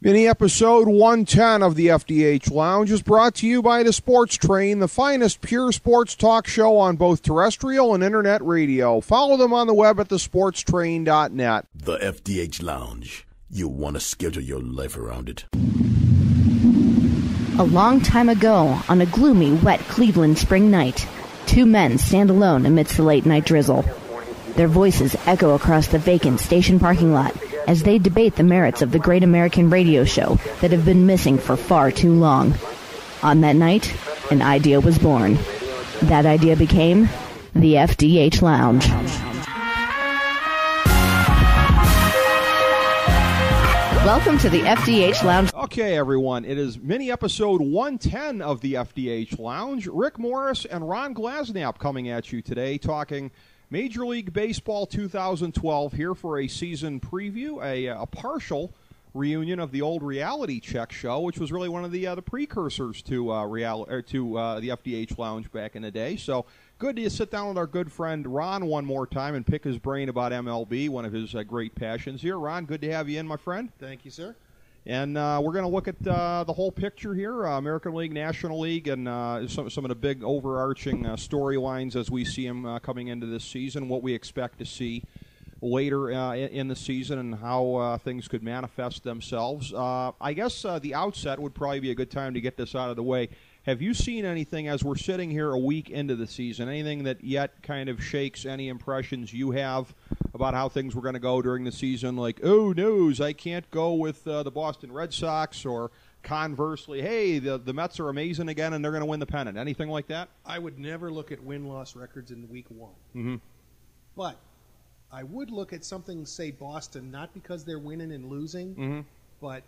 Mini episode 110 of the FDH Lounge is brought to you by the Sports Train, the finest pure sports talk show on both terrestrial and internet radio. Follow them on the web at thesportstrain.net. The FDH Lounge. You'll want to schedule your life around it. A long time ago, on a gloomy, wet Cleveland spring night, two men stand alone amidst the late-night drizzle. Their voices echo across the vacant station parking lot as they debate the merits of the great American radio show that have been missing for far too long. On that night, an idea was born. That idea became the FDH Lounge. Welcome to the FDH Lounge. Okay, everyone, it is mini episode 110 of the FDH Lounge. Rick Morris and Ron Glasenapp coming at you today, talking Major League Baseball 2012 here for a season preview, a partial reunion of the old Reality Check show, which was really one of the precursors to the FDH Lounge back in the day. So good to sit down with our good friend Ron one more time and pick his brain about MLB, one of his great passions here. Ron, good to have you in, my friend. Thank you, sir. And we're going to look at the whole picture here, American League, National League, and some of the big overarching storylines as we see them coming into this season, what we expect to see later in the season, and how things could manifest themselves. I guess the outset would probably be a good time to get this out of the way. Have you seen anything, as we're sitting here a week into the season, anything that yet kind of shakes any impressions you have about how things were going to go during the season? Like, oh, news, I can't go with the Boston Red Sox, or conversely, hey, the Mets are amazing again and they're going to win the pennant. Anything like that? I would never look at win-loss records in week one. Mm-hmm. But I would look at something, say, Boston, not because they're winning and losing, mm-hmm. but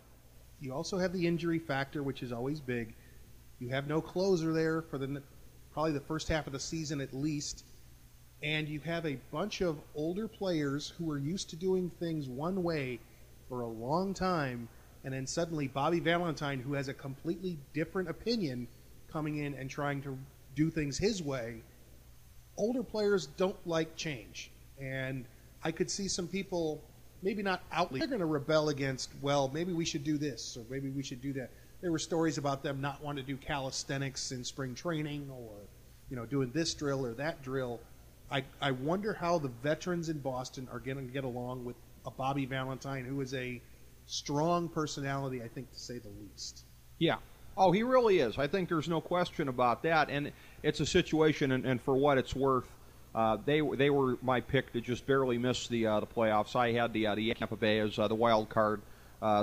you also have the injury factor, which is always big. You have no closer there for probably the first half of the season at least. And you have a bunch of older players who are used to doing things one way for a long time, and then suddenly Bobby Valentine, who has a completely different opinion, coming in and trying to do things his way. Older players don't like change. And I could see some people, maybe not outly, they're going to rebel against, well, maybe we should do this, or maybe we should do that. There were stories about them not wanting to do calisthenics in spring training, or doing this drill or that drill. I wonder how the veterans in Boston are going to get along with a Bobby Valentine, who is a strong personality, I think, to say the least. Yeah. Oh, he really is. I think there's no question about that. And it's a situation, and for what it's worth, they were my pick to just barely miss the playoffs. I had the Tampa Bay as the wild card.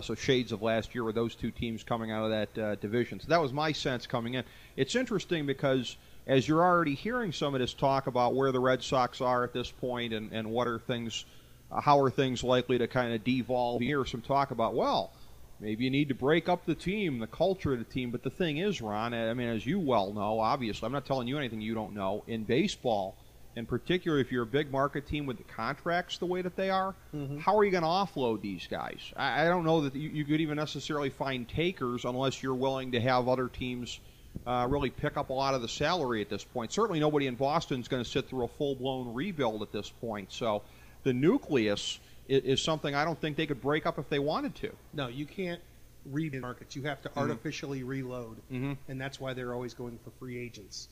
So shades of last year with those two teams coming out of that division. So that was my sense coming in. It's interesting because as you're already hearing some of this talk about where the Red Sox are at this point, and what are things, how are things likely to kind of devolve, here some talk about, well, maybe you need to break up the team, the culture of the team. But the thing is, Ron, I mean, as you well know, obviously, I'm not telling you anything you don't know, in baseball, in particular, if you're a big market team with the contracts the way that they are, mm-hmm. How are you going to offload these guys? I don't know that you could even necessarily find takers unless you're willing to have other teams really pick up a lot of the salary at this point. Certainly nobody in Boston is going to sit through a full-blown rebuild at this point. So the nucleus is something I don't think they could break up if they wanted to. No, you can't rebuild markets. You have to artificially reload, mm-hmm. and that's why they're always going for free agents.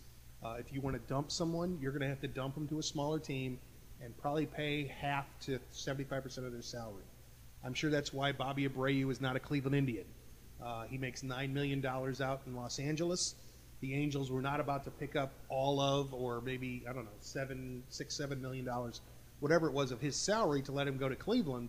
If you want to dump someone, you're going to have to dump them to a smaller team and probably pay half to 75% of their salary. I'm sure that's why Bobby Abreu is not a Cleveland Indian. He makes $9 million out in Los Angeles. The Angels were not about to pick up all of, or maybe, I don't know, $7 million, whatever it was of his salary to let him go to Cleveland.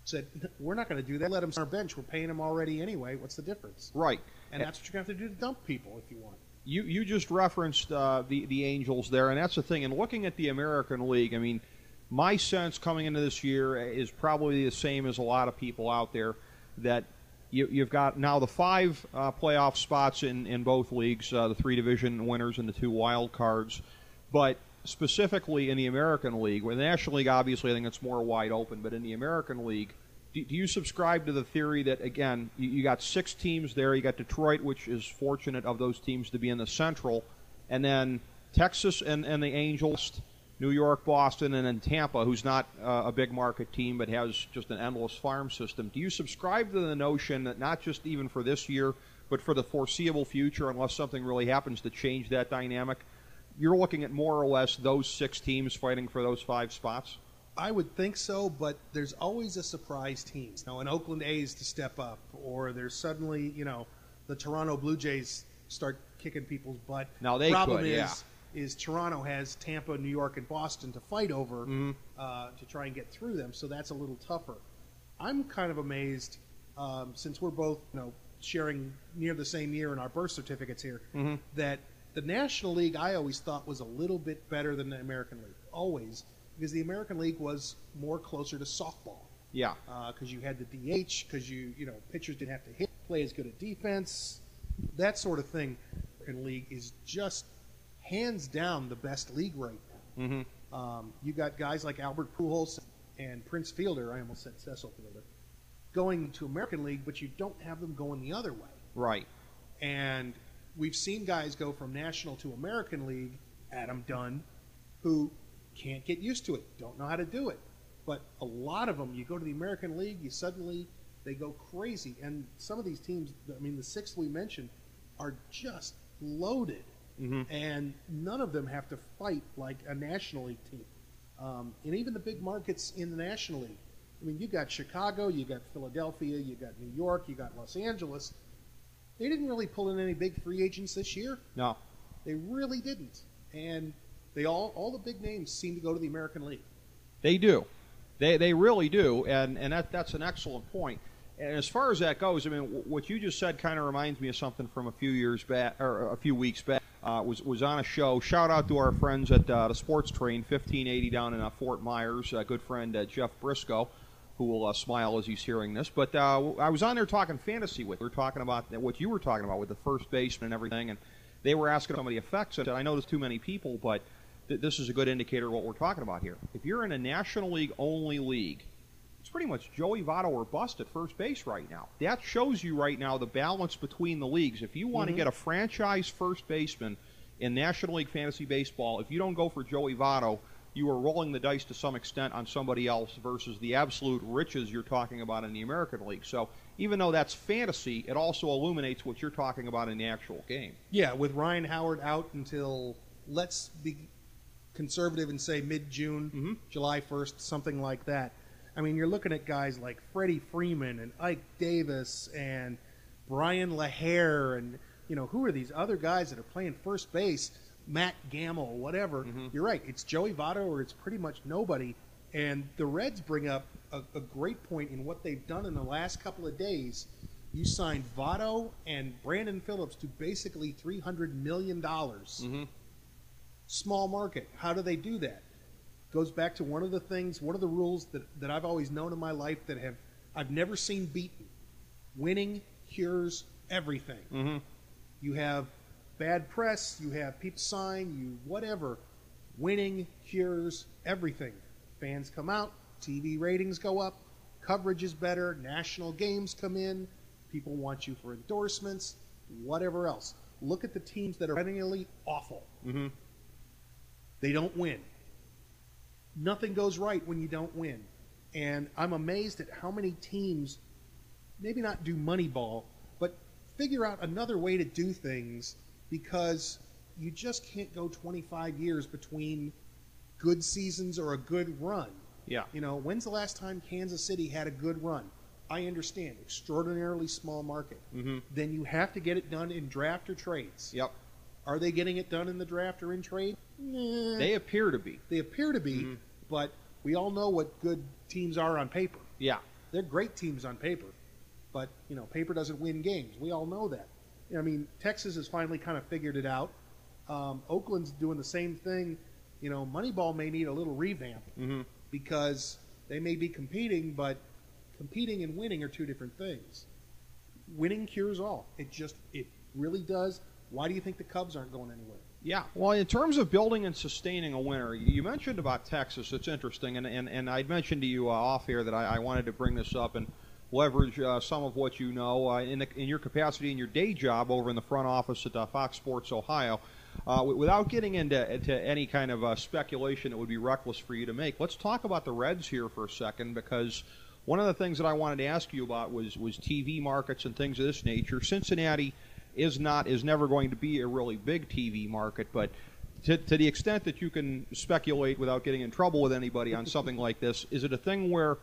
Said, we're not going to do that. Let him on our bench. We're paying him already anyway. What's the difference? Right. And that's what you're going to have to do to dump people if you want. You just referenced the Angels there, and that's the thing. And looking at the American League, I mean, my sense coming into this year is probably the same as a lot of people out there, that you've got now the 5 playoff spots in both leagues, the 3 division winners and the 2 wild cards. But specifically in the American League, with the National League, obviously I think it's more wide open, but in the American League, do you subscribe to the theory that, again, you got 6 teams there, you got Detroit, which is fortunate of those teams to be in the Central, and then Texas and the Angels, New York, Boston, and then Tampa, who's not a big market team but has just an endless farm system. Do you subscribe to the notion that not just even for this year, but for the foreseeable future, unless something really happens to change that dynamic, you're looking at more or less those 6 teams fighting for those 5 spots? I would think so, but there's always a surprise team. Now, an Oakland A's to step up, or there's suddenly, the Toronto Blue Jays start kicking people's butt. Now they Problem could, yeah. is Toronto has Tampa, New York, and Boston to fight over to try and get through them, so that's a little tougher. I'm kind of amazed, since we're both sharing near the same year in our birth certificates here, that the National League I always thought was a little bit better than the American League, always, because the American League was more closer to softball. Yeah. Because you had the DH, because pitchers didn't have to hit, play as good at defense, that sort of thing. The American League is just hands down the best league right now. You got guys like Albert Pujols and Prince Fielder, I almost said Cecil Fielder, going to American League, but you don't have them going the other way. Right. And we've seen guys go from National to American League, Adam Dunn, who can't get used to it, don't know how to do it. But a lot of them, you go to the American League, they go crazy. And some of these teams, the 6 we mentioned, are just loaded. And none of them have to fight like a National League team. And even the big markets in the National League. You got Chicago, you got Philadelphia, you got New York, you got Los Angeles. They didn't really pull in any big free agents this year. No. They really didn't. And they all the big names seem to go to the American League. They do. They really do, and that's an excellent point. And as far as that goes, what you just said kind of reminds me of something from a few years back, or a few weeks back. Was on a show. Shout out to our friends at the Sports Train 1580 down in Fort Myers. Good friend Jeff Briscoe, who will smile as he's hearing this. But I was on there talking fantasy with. We were talking about what you were talking about with the first baseman and everything, and they were asking some of the effects. And I know there's too many people, but this is a good indicator of what we're talking about here. If you're in a National League only league, it's pretty much Joey Votto or bust at first base right now. That shows you right now the balance between the leagues. If you want to get a franchise first baseman in National League Fantasy Baseball, if you don't go for Joey Votto, you are rolling the dice to some extent on somebody else versus the absolute riches you're talking about in the American League. So even though that's fantasy, it also illuminates what you're talking about in the actual game. Yeah, with Ryan Howard out until, let's be conservative and say mid-June, July 1st, something like that. You're looking at guys like Freddie Freeman and Ike Davis and Brian LaHare and, who are these other guys that are playing first base? Matt Gamble, whatever. You're right. It's Joey Votto or it's pretty much nobody. And the Reds bring up a great point in what they've done in the last couple of days. You signed Votto and Brandon Phillips to basically $300 million. Small market. How do they do that? Goes back to one of the rules that I've always known in my life that I've never seen beaten. Winning cures everything. You have bad press, you have people sign, whatever. Winning cures everything. Fans come out, TV ratings go up, coverage is better, national games come in, people want you for endorsements, whatever else. Look at the teams that are perennially awful. They don't win. Nothing goes right when you don't win. And I'm amazed at how many teams maybe not do Moneyball, but figure out another way to do things, because you just can't go 25 years between good seasons or a good run. Yeah. When's the last time Kansas City had a good run? I understand, extraordinarily small market. Then you have to get it done in draft or trades. Yep. Are they getting it done in the draft or in trade? They appear to be. They appear to be, but we all know what good teams are on paper. Yeah. They're great teams on paper, but, paper doesn't win games. We all know that. Texas has finally kind of figured it out. Oakland's doing the same thing. Moneyball may need a little revamp because they may be competing, but competing and winning are two different things. Winning cures all. It really does. Why do you think the Cubs aren't going anywhere? Yeah, well, in terms of building and sustaining a winner, you mentioned about Texas. It's interesting, and I'd mentioned to you off air that I wanted to bring this up and leverage some of what you know in your capacity in your day job over in the front office at Fox Sports Ohio. Without getting into any kind of speculation that would be reckless for you to make, let's talk about the Reds here for a second, because one of the things that I wanted to ask you about was TV markets and things of this nature. Cincinnati is never going to be a really big TV market, but to the extent that you can speculate without getting in trouble with anybody on something like this, is it a thing where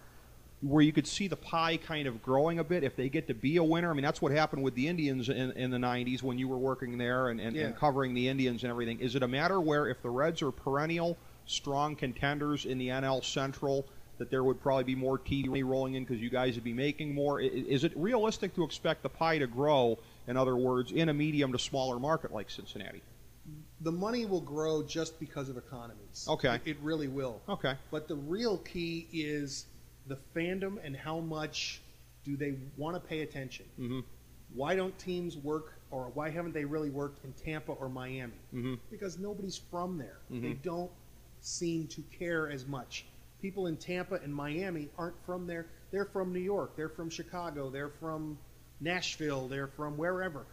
you could see the pie kind of growing a bit if they get to be a winner? I mean, that's what happened with the Indians in the 90s when you were working there and covering the Indians and everything. Is it a matter where if the Reds are perennial, strong contenders in the NL Central, that there would probably be more TV rolling in because you guys would be making more? Is it realistic to expect the pie to grow, in other words, in a medium to smaller market like Cincinnati? The money will grow just because of economies. Okay. It really will. Okay. But the real key is the fandom and how much do they want to pay attention. Mm-hmm. Why don't teams work, or why haven't they really worked in Tampa or Miami? Mm-hmm. Because nobody's from there. Mm-hmm. They don't seem to care as much. People in Tampa and Miami aren't from there. They're from New York. They're from Chicago. They're from Nashville. They're from wherever.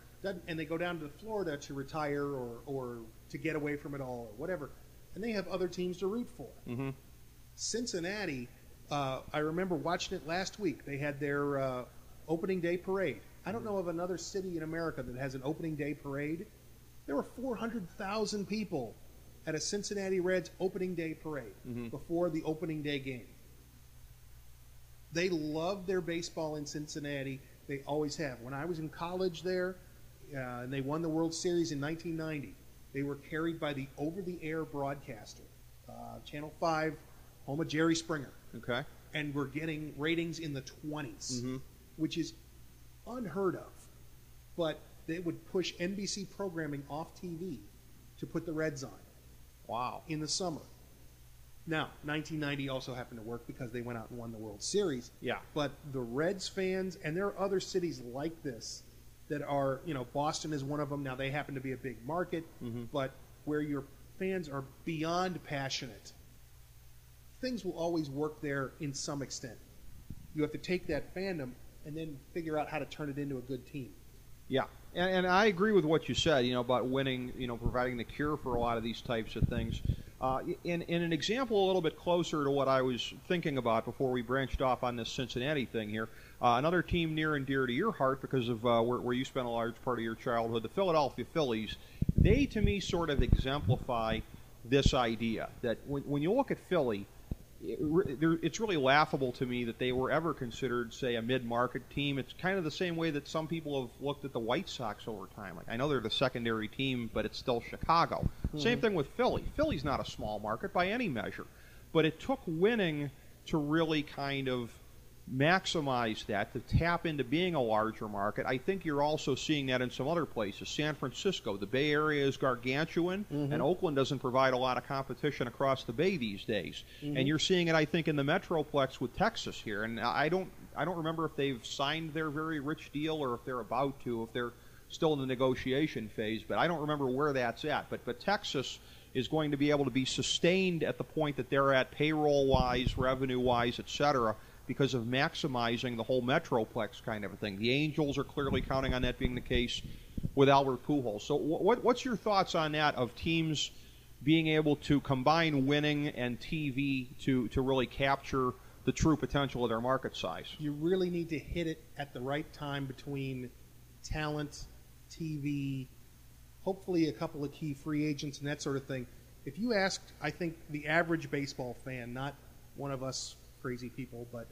And they go down to Florida to retire or to get away from it all or whatever. And they have other teams to root for. Mm-hmm. Cincinnati, I remember watching it last week. They had their opening day parade. I don't know of another city in America that has an opening day parade. There were 400,000 people at a Cincinnati Reds opening day parade before the opening day game. They love their baseball in Cincinnati. They always have. When I was in college there, and they won the World Series in 1990, they were carried by the over-the-air broadcaster, Channel 5, home of Jerry Springer. Okay. And we're getting ratings in the 20s, which is unheard of. But they would push NBC programming off TV to put the Reds on. Wow. In the summer. Now, 1990 also happened to work because they went out and won the World Series. Yeah. But the Reds fans, and there are other cities like this that are, Boston is one of them. Now, they happen to be a big market, but where your fans are beyond passionate, things will always work there in some extent. You have to take that fandom and then figure out how to turn it into a good team. Yeah, and I agree with what you said, about winning, providing the cure for a lot of these types of things. In an example a little bit closer to what I was thinking about before we branched off on this Cincinnati thing here, another team near and dear to your heart because of where you spent a large part of your childhood, the Philadelphia Phillies, they to me sort of exemplify this idea that when you look at Philly, it's really laughable to me that they were ever considered, say, a mid-market team. It's kind of the same way that some people have looked at the White Sox over time. Like, I know they're the secondary team, but it's still Chicago. Same thing with Philly. Philly's not a small market by any measure, but it took winning to really kind of maximize that, to tap into being a larger market. I think you're also seeing that in some other places. San Francisco, the Bay Area is gargantuan, and Oakland doesn't provide a lot of competition across the Bay these days. And you're seeing it, I think, in the Metroplex with Texas here. And I don't remember if they've signed their very rich deal or if they're about to, if they're still in the negotiation phase, but I don't remember where that's at. But Texas is going to be able to be sustained at the point that they're at payroll-wise, revenue-wise, et cetera, because of maximizing the whole Metroplex kind of a thing. The Angels are clearly counting on that being the case with Albert Pujols. So what's your thoughts on that, of teams being able to combine winning and TV to really capture the true potential of their market size? You really need to hit it at the right time between talent, TV, hopefully a couple of key free agents and that sort of thing. If you asked, I think, the average baseball fan, not one of us crazy people, but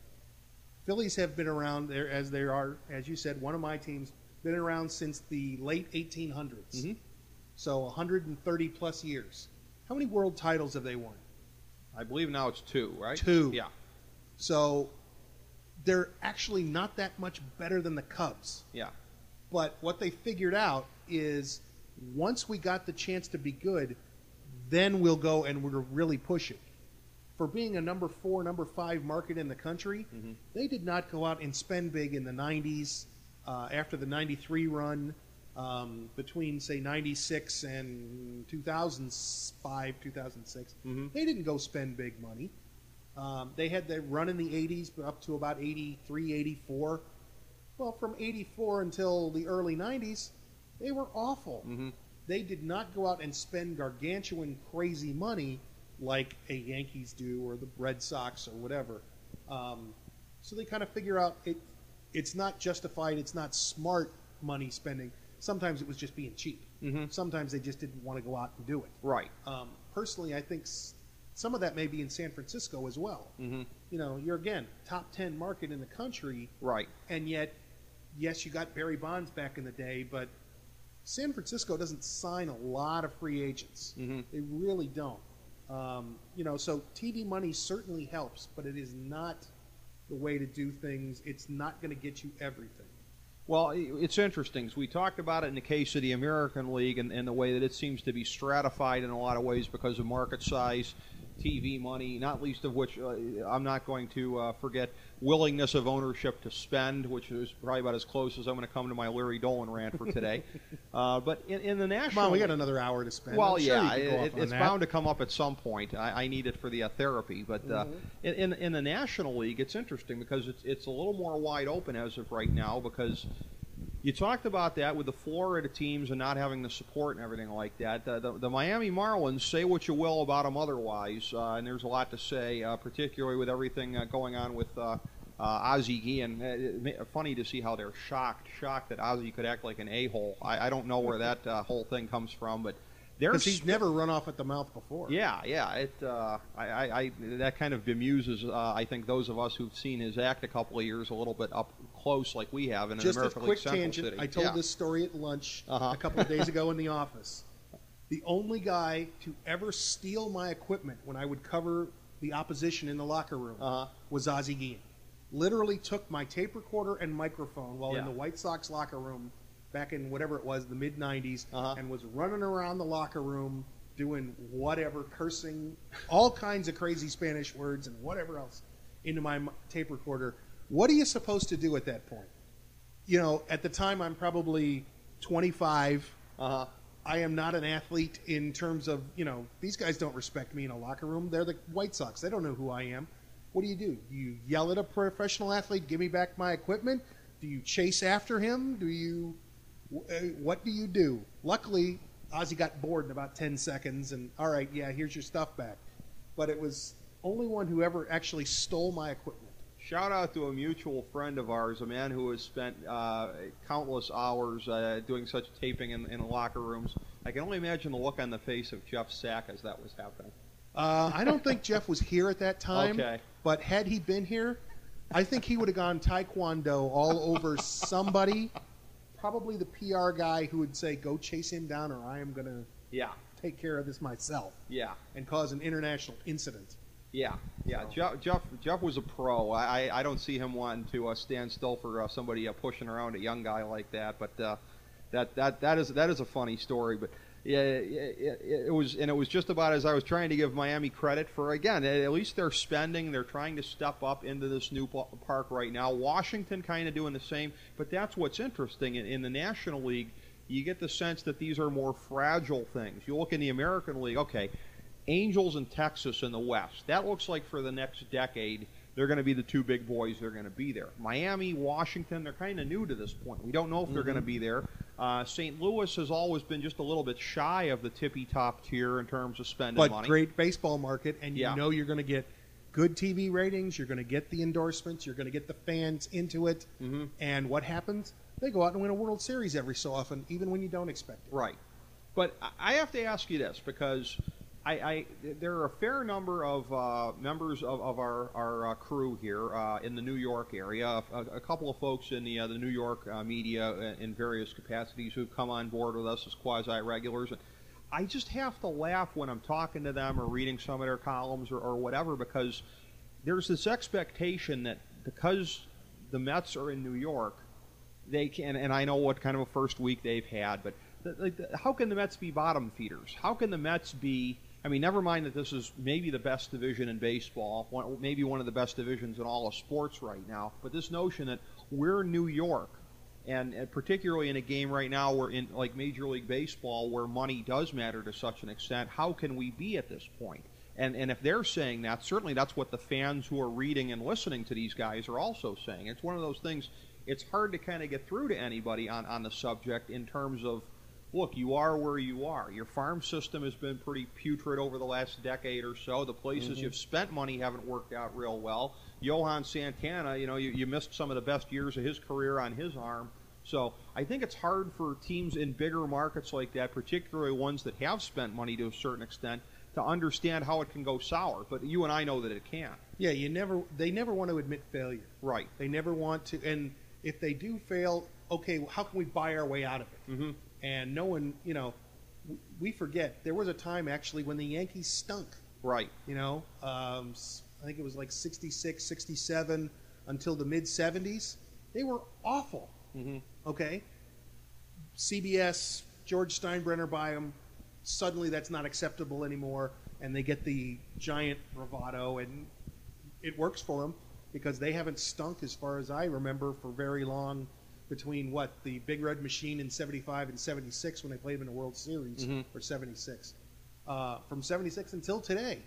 Phillies have been around there, as they are, as you said, one of my teams, been around since the late 1800s. So 130 plus years. How many world titles have they won? I believe now it's 2, right? 2. Yeah. So they're actually not that much better than the Cubs. Yeah. But what they figured out is once we got the chance to be good, then we'll go and we'll really push it. For being a number 4, number 5 market in the country, they did not go out and spend big in the 90s, after the 93 run, between, say, 96 and 2005, 2006. They didn't go spend big money. They had their run in the 80s up to about 83, 84. Well, from 84 until the early 90s, they were awful. they did not go out and spend gargantuan, crazy money like a Yankees do or the Red Sox or whatever. So they kind of figure out it's not justified, it's not smart money spending. Sometimes it was just being cheap. Mm-hmm. Sometimes they just didn't want to go out and do it. Right. Personally, I think some of that may be in San Francisco as well. Mm-hmm. You know, you're, again, top 10 market in the country. Right. And yet, yes, you got Barry Bonds back in the day, but San Francisco doesn't sign a lot of free agents. Mm-hmm. They really don't. You know, so TV money certainly helps, but it is not the way to do things. It's not going to get you everything. Well, it's interesting. So we talked about it in the case of the American League and the way that it seems to be stratified in a lot of ways because of market size, TV money, not least of which I'm not going to forget willingness of ownership to spend, which is probably about as close as I'm going to come to my Larry Dolan rant for today. But in the national, come on, we got another hour to spend. Well, I'm sure yeah, you can go off on it's that. bound to come up at some point. I need it for the therapy. But in the National League, it's interesting because it's a little more wide open as of right now because you talked about that with the Florida teams and not having the support and everything like that. The Miami Marlins, say what you will about them otherwise, and there's a lot to say, particularly with everything going on with Ozzie Guillen. Funny to see how they're shocked that Ozzie could act like an a-hole. I don't know where that whole thing comes from, but because he's never run off at the mouth before. Yeah. That kind of bemuses, I think, those of us who've seen his act a couple of years a little bit up close, like we have in an American League Central tangent, City. I told this story at lunch a couple of days ago in the office. The only guy to ever steal my equipment when I would cover the opposition in the locker room was Ozzie Guillen. Literally took my tape recorder and microphone while in the White Sox locker room back in whatever it was, the mid-'90s, and was running around the locker room doing whatever, cursing, all kinds of crazy Spanish words and whatever else into my tape recorder. What are you supposed to do at that point? You know, at the time I'm probably 25. I am not an athlete in terms of, you know, these guys don't respect me in a locker room. They're the White Sox. They don't know who I am. What do? Do you yell at a professional athlete, give me back my equipment? Do you chase after him? What do you do? Luckily, Ozzie got bored in about 10 seconds and, all right, yeah, here's your stuff back. But it was only one who ever actually stole my equipment. Shout out to a mutual friend of ours, a man who has spent countless hours doing such taping in locker rooms. I can only imagine the look on the face of Jeff Sack as that was happening. I don't think Jeff was here at that time, but had he been here, I think he would have gone taekwondo all over somebody, probably the PR guy who would say, go chase him down or I am going to take care of this myself and cause an international incident. Yeah. Jeff was a pro. I don't see him wanting to stand still for somebody pushing around a young guy like that. But that is a funny story. But yeah, it was just about as I was trying to give Miami credit for. Again, at least they're spending. They're trying to step up into this new park right now. Washington kind of doing the same. But that's what's interesting in the National League. You get the sense that these are more fragile things. You look in the American League. Okay. Angels and Texas in the West. That looks like for the next decade, they're going to be the two big boys. They're going to be there. Miami, Washington, they're kind of new to this point. We don't know if they're going to be there. St. Louis has always been just a little bit shy of the tippy-top tier in terms of spending money. But great baseball market, and you know you're going to get good TV ratings. You're going to get the endorsements. You're going to get the fans into it. And what happens? They go out and win a World Series every so often, even when you don't expect it. Right. But I have to ask you this, because there are a fair number of members of our crew here in the New York area, a couple of folks in the New York media in various capacities who've come on board with us as quasi-regulars. I just have to laugh when I'm talking to them or reading some of their columns or whatever, because there's this expectation that because the Mets are in New York, they can, and I know what kind of a first week they've had, but how can the Mets be bottom feeders? How can the Mets be... I mean, never mind that this is maybe the best division in baseball, maybe one of the best divisions in all of sports right now, but this notion that we're New York, and particularly in a game right now where in like Major League Baseball where money does matter to such an extent, how can we be at this point? And if they're saying that, certainly that's what the fans who are reading and listening to these guys are also saying. It's one of those things, it's hard to kind of get through to anybody on the subject in terms of look, you are where you are. Your farm system has been pretty putrid over the last decade or so. The places you've spent money haven't worked out real well. Johan Santana, you missed some of the best years of his career on his arm. So I think it's hard for teams in bigger markets like that, particularly ones that have spent money to a certain extent, to understand how it can go sour. But you and I know that it can. Yeah, they never want to admit failure. Right. They never want to. And if they do fail, okay, well, how can we buy our way out of it? Mm-hmm. And no one, we forget. There was a time, actually, when the Yankees stunk. Right. I think it was like 66, 67 until the mid-70s. They were awful. Mm-hmm. Okay? CBS, George Steinbrenner by them. Suddenly that's not acceptable anymore, and they get the giant bravado, and it works for them because they haven't stunk, as far as I remember, for very long between the Big Red Machine in 75 and 76 when they played in the World Series, or 76. From 76 until today,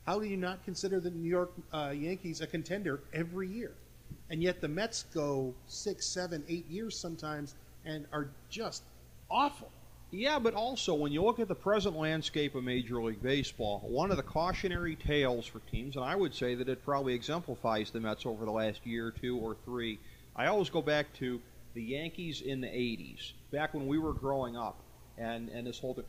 how do you not consider the New York Yankees a contender every year? And yet the Mets go 6, 7, 8 years sometimes and are just awful. Yeah, but also when you look at the present landscape of Major League Baseball, one of the cautionary tales for teams, and I would say that it probably exemplifies the Mets over the last year, 2 or 3, I always go back to the Yankees in the 80s, back when we were growing up, and this whole thing,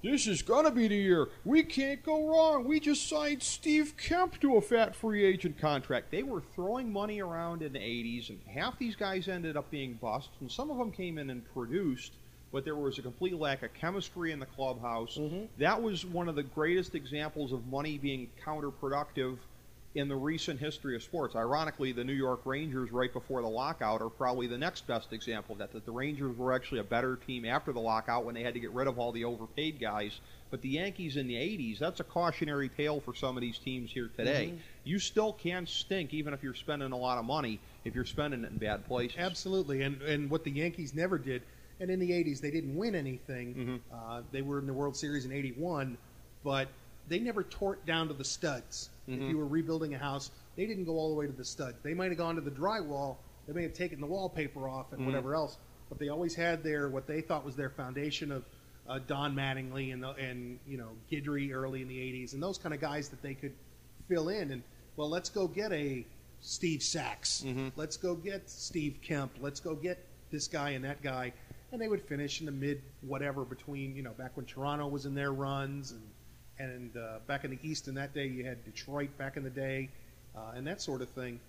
this is going to be the year. We can't go wrong. We just signed Steve Kemp to a fat free agent contract. They were throwing money around in the 80s, and half these guys ended up being busts, and some of them came in and produced, but there was a complete lack of chemistry in the clubhouse. That was one of the greatest examples of money being counterproductive in the recent history of sports. Ironically, the New York Rangers right before the lockout are probably the next best example of that the Rangers were actually a better team after the lockout when they had to get rid of all the overpaid guys. But the Yankees in the 80s, that's a cautionary tale for some of these teams here today. You still can stink even if you're spending a lot of money, if you're spending it in bad places. Absolutely, and what the Yankees never did, and in the 80s they didn't win anything. They were in the World Series in 81, but they never tore it down to the studs. If you were rebuilding a house, they didn't go all the way to the studs. They might have gone to the drywall, they may have taken the wallpaper off and whatever else, but they always had what they thought was their foundation of Don Mattingly and Guidry early in the 80s, and those kind of guys that they could fill in. And, well, let's go get a Steve Sachs. Let's go get Steve Kemp. Let's go get this guy and that guy. And they would finish in the mid-whatever between, back when Toronto was in their runs and back in the East in that day you had Detroit back in the day and that sort of thing.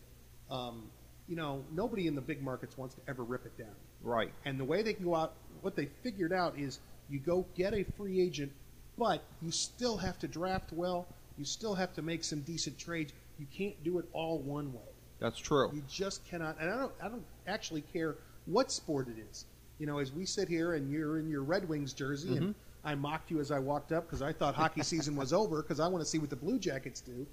Nobody in the big markets wants to ever rip it down. Right. And the way they can go out, what they figured out is you go get a free agent, but you still have to draft well. You still have to make some decent trades. You can't do it all one way. That's true. You just cannot. And I don't actually care what sport it is. As we sit here and you're in your Red Wings jersey, and I mocked you as I walked up because I thought hockey season was over because I want to see what the Blue Jackets do.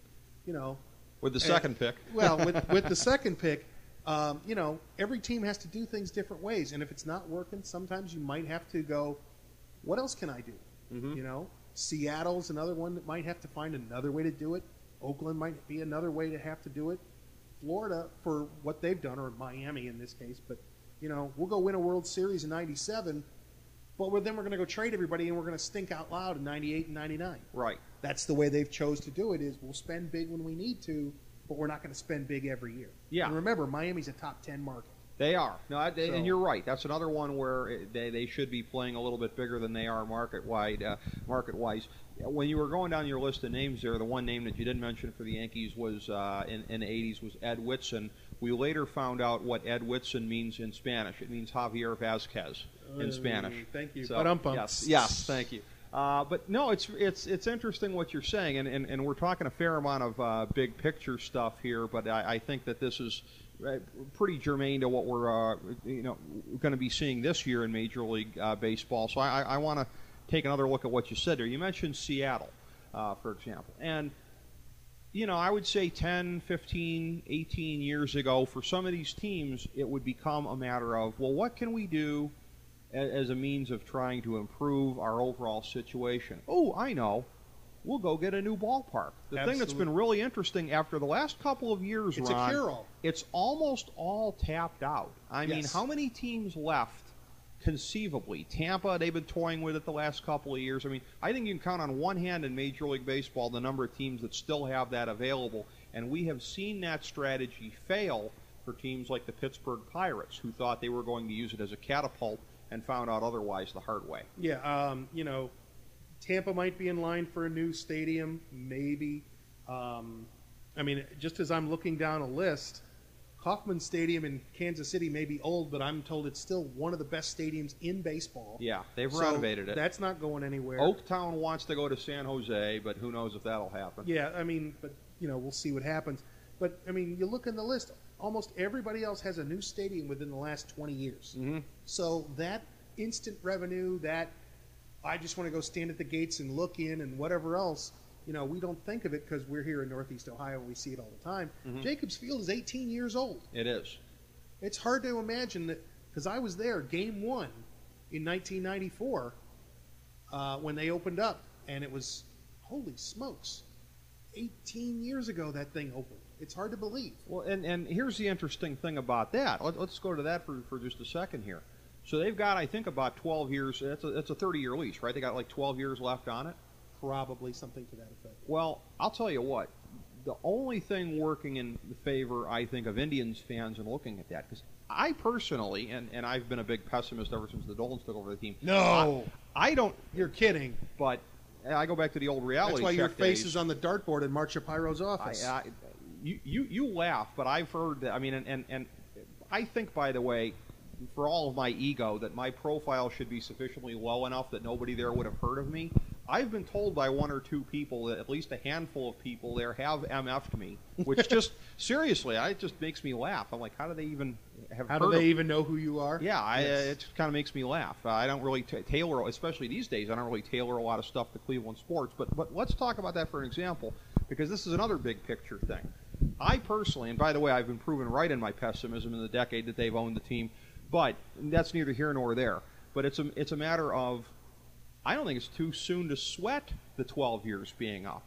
With the second pick. Well, with the second pick, every team has to do things different ways, and if it's not working, sometimes you might have to go, what else can I do? Seattle's another one that might have to find another way to do it. Oakland might be another way to have to do it. Florida, for what they've done, or Miami in this case, but we'll go win a World Series in '97, but then we're going to go trade everybody and we're going to stink out loud in '98 and '99. Right. That's the way they've chose to do it. Is we'll spend big when we need to, but we're not going to spend big every year. Yeah. And remember, Miami's a top 10 market. They are. And you're right. That's another one where they should be playing a little bit bigger than they are market-wise. When you were going down your list of names there, the one name that you didn't mention for the Yankees was in the 80s was Ed Whitson. We later found out what Ed Whitson means in Spanish. It means Javier Vasquez in Spanish. Thank you. So, yes, thank you. But no, it's interesting what you're saying, and we're talking a fair amount of big picture stuff here. But I think that this is pretty germane to what we're going to be seeing this year in Major League Baseball. So I want to take another look at what you said there. You mentioned Seattle, for example, and I would say 10, 15, 18 years ago, for some of these teams, it would become a matter of, well, what can we do as a means of trying to improve our overall situation? Oh, I know. We'll go get a new ballpark. The thing that's been really interesting after the last couple of years, it's Ron, a cure-all. It's almost all tapped out. I mean, how many teams left conceivably. Tampa, they've been toying with it the last couple of years. I mean, I think you can count on one hand in Major League Baseball the number of teams that still have that available, and we have seen that strategy fail for teams like the Pittsburgh Pirates, who thought they were going to use it as a catapult and found out otherwise the hard way. Yeah, Tampa might be in line for a new stadium, maybe. I mean, just as I'm looking down a list, Kauffman Stadium in Kansas City may be old, but I'm told it's still one of the best stadiums in baseball. Yeah, they've renovated it. That's not going anywhere. Oaktown wants to go to San Jose, but who knows if that'll happen. Yeah, I mean, but, we'll see what happens. But, I mean, you look in the list, almost everybody else has a new stadium within the last 20 years. Mm-hmm. So that instant revenue, that I just want to go stand at the gates and look in and whatever else, we don't think of it because we're here in Northeast Ohio and we see it all the time. Mm-hmm. Jacobs Field is 18 years old. It is. It's hard to imagine that, because I was there Game 1 in 1994 when they opened up, and it was, holy smokes, 18 years ago that thing opened. It's hard to believe. Well, and here's the interesting thing about that. Let's go to that for just a second here. So they've got, I think, about 12 years. It's a 30-year lease, right? They got like 12 years left on it? Probably something to that effect. Well, I'll tell you what. The only thing working in the favor, I think, of Indians fans in looking at that, because I personally, and I've been a big pessimist ever since the Dolans took over the team. No. I don't. You're kidding. But I go back to the old reality check That's why your face days. is on the dartboard in Marcia Pyro's office. You laugh, but I've heard that. I mean, and I think, by the way, for all of my ego, that my profile should be sufficiently low enough that nobody there would have heard of me. I've been told by one or two people, that at least a handful of people there have MF'd me, which just, seriously, it just makes me laugh. I'm like, how do they even have How heard do they of even know who you are? Yeah, Yes. it just kind of makes me laugh. I don't really tailor, especially these days, I don't really tailor a lot of stuff to Cleveland sports. But let's talk about that for an example, because this is another big picture thing. I personally, and by the way, I've been proven right in my pessimism in the decade that they've owned the team, but that's neither here nor there. But it's a matter of, I don't think it's too soon to sweat the 12 years being up.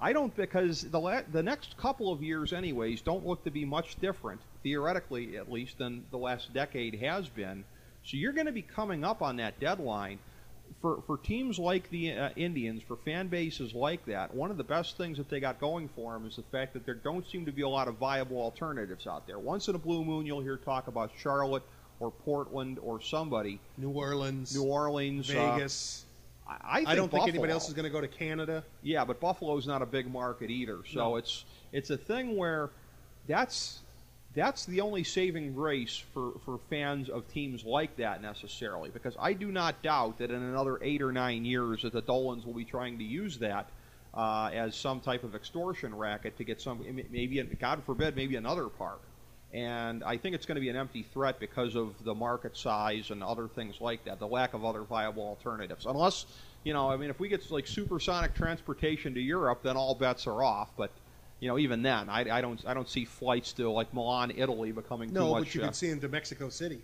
I don't, because the next couple of years anyways don't look to be much different, theoretically at least, than the last decade has been. So you're going to be coming up on that deadline. For teams like the Indians, for fan bases like that, one of the best things that they got going for them is the fact that there don't seem to be a lot of viable alternatives out there. Once in a blue moon, you'll hear talk about Charlotte or Portland or somebody. New Orleans. Vegas. I don't think anybody else is going to go to Canada. Yeah, but Buffalo's not a big market either. So No. it's a thing where that's the only saving grace for fans of teams like that necessarily, because I do not doubt that in another 8 or 9 years that the Dolans will be trying to use that as some type of extortion racket to get some, maybe, God forbid, maybe another park. And I think it's going to be an empty threat because of the market size and other things like that, the lack of other viable alternatives. Unless, if we get like supersonic transportation to Europe, then all bets are off. But, even then, I don't see flights to like Milan, Italy becoming too much. No, but you could see him to Mexico City.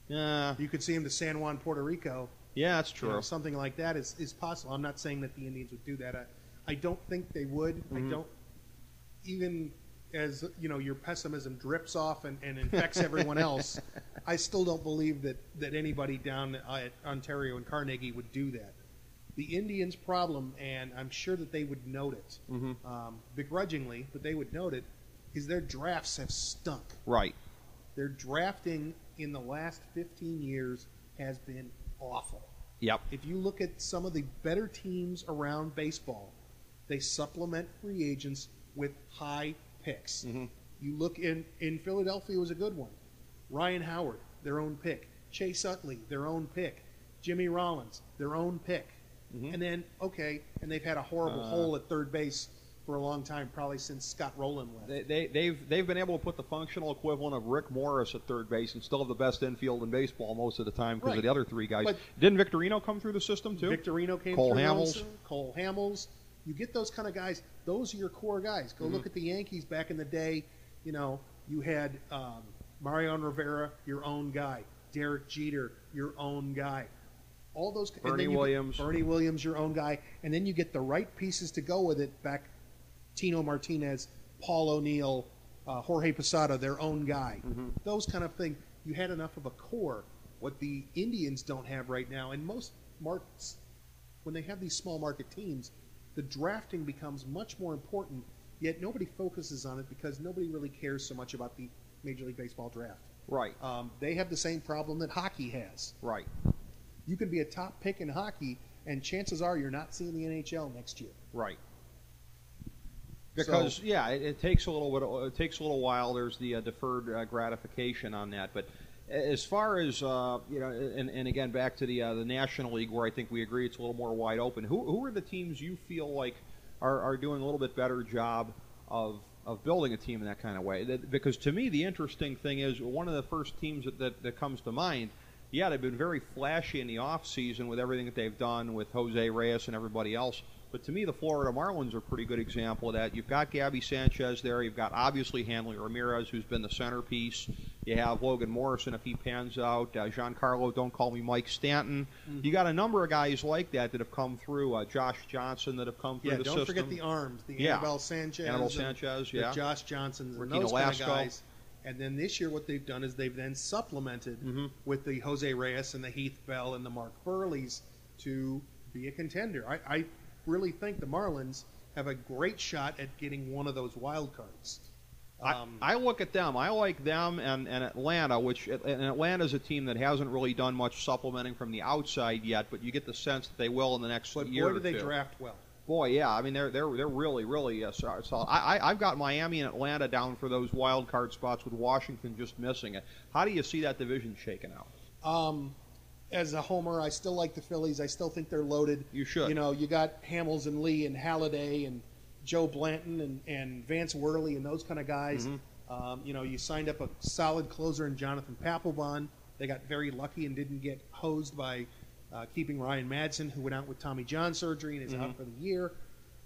Yeah. You could see him to San Juan, Puerto Rico. Yeah, that's true. Something like that is possible. I'm not saying that the Indians would do that. I don't think they would. Mm-hmm. I don't, even as your pessimism drips off and infects everyone else, I still don't believe that anybody down at Ontario and Carnegie would do that. The Indians' problem, and I'm sure that they would note it, begrudgingly, but they would note it, is their drafts have stunk. Right. Their drafting in the last 15 years has been awful. Yep. If you look at some of the better teams around baseball, they supplement free agents with high picks. Mm-hmm. You look in Philadelphia was a good one. Ryan Howard, their own pick. Chase Utley, their own pick. Jimmy Rollins, their own pick. Mm-hmm. And then, and they've had a horrible hole at third base for a long time, probably since Scott Rowland left. They've been able to put the functional equivalent of Rick Morris at third base and still have the best infield in baseball most of the time because of the other three guys. But didn't Victorino come through the system too? Victorino came Cole through. Hamels. Cole Hamels. You get those kind of guys. Those are your core guys. Go look at the Yankees back in the day. You had Mariano Rivera, your own guy. Derek Jeter, your own guy. All those. Bernie Williams. Bernie Williams, your own guy. And then you get the right pieces to go with it back. Tino Martinez, Paul O'Neill, Jorge Posada, their own guy. Those kind of things. You had enough of a core. What the Indians don't have right now, and most markets, when they have these small market teams, the drafting becomes much more important, yet nobody focuses on it because nobody really cares so much about the Major League Baseball draft. Right. They have the same problem that hockey has. Right. You can be a top pick in hockey, and chances are you're not seeing the NHL next year. Right. Because it takes a little bit. It takes a little while. There's the deferred gratification on that. But as far as and again back to the National League, where I think we agree it's a little more wide open. Who are the teams you feel like are doing a little bit better job of building a team in that kind of way? Because to me, the interesting thing is one of the first teams that comes to mind. Yeah, they've been very flashy in the off season with everything that they've done with Jose Reyes and everybody else. But to me, the Florida Marlins are a pretty good example of that. You've got Gabby Sanchez there. You've got, obviously, Hanley Ramirez, who's been the centerpiece. You have Logan Morrison, if he pans out. Giancarlo, don't call me Mike Stanton. Mm-hmm. You got a number of guys like that have come through. Josh Johnson that have come through the system. Yeah, don't forget the arms. The Anibal Sanchez. The Josh Johnsons and those kind of guys. And then this year what they've done is they've then supplemented with the Jose Reyes and the Heath Bell and the Mark Burleys to be a contender. I really think the Marlins have a great shot at getting one of those wild cards. I look at them. I like them and Atlanta, and Atlanta's a team that hasn't really done much supplementing from the outside yet, but you get the sense that they will in the next year or two. Boy, do they draft well. Boy, yeah. I mean, they're really solid. I've got Miami and Atlanta down for those wild card spots with Washington just missing it. How do you see that division shaking out? As a homer, I still like the Phillies. I still think they're loaded. You should. You got Hamels and Lee and Halladay and Joe Blanton and Vance Worley and those kind of guys. Mm-hmm. You signed up a solid closer in Jonathan Papelbon. They got very lucky and didn't get hosed by keeping Ryan Madsen, who went out with Tommy John surgery and is out for the year.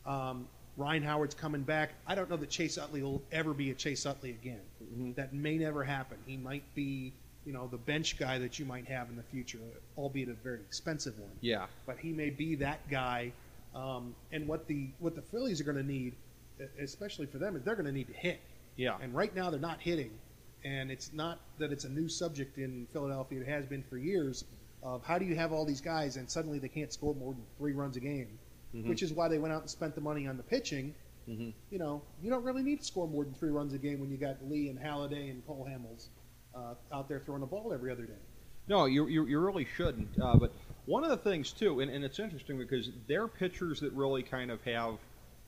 Ryan Howard's coming back. I don't know that Chase Utley will ever be a Chase Utley again. Mm-hmm. That may never happen. He might be the bench guy that you might have in the future, albeit a very expensive one. Yeah. But he may be that guy. And what the Phillies are going to need, especially for them, is they're going to need to hit. Yeah. And right now they're not hitting. And it's not that it's a new subject in Philadelphia. It has been for years of how do you have all these guys and suddenly they can't score more than 3 runs a game, which is why they went out and spent the money on the pitching. Mm-hmm. You don't really need to score more than 3 runs a game when you got Lee and Halladay and Cole Hamels out there throwing the ball every other day. No, you really shouldn't. But one of the things, too, and it's interesting because they're pitchers that really kind of have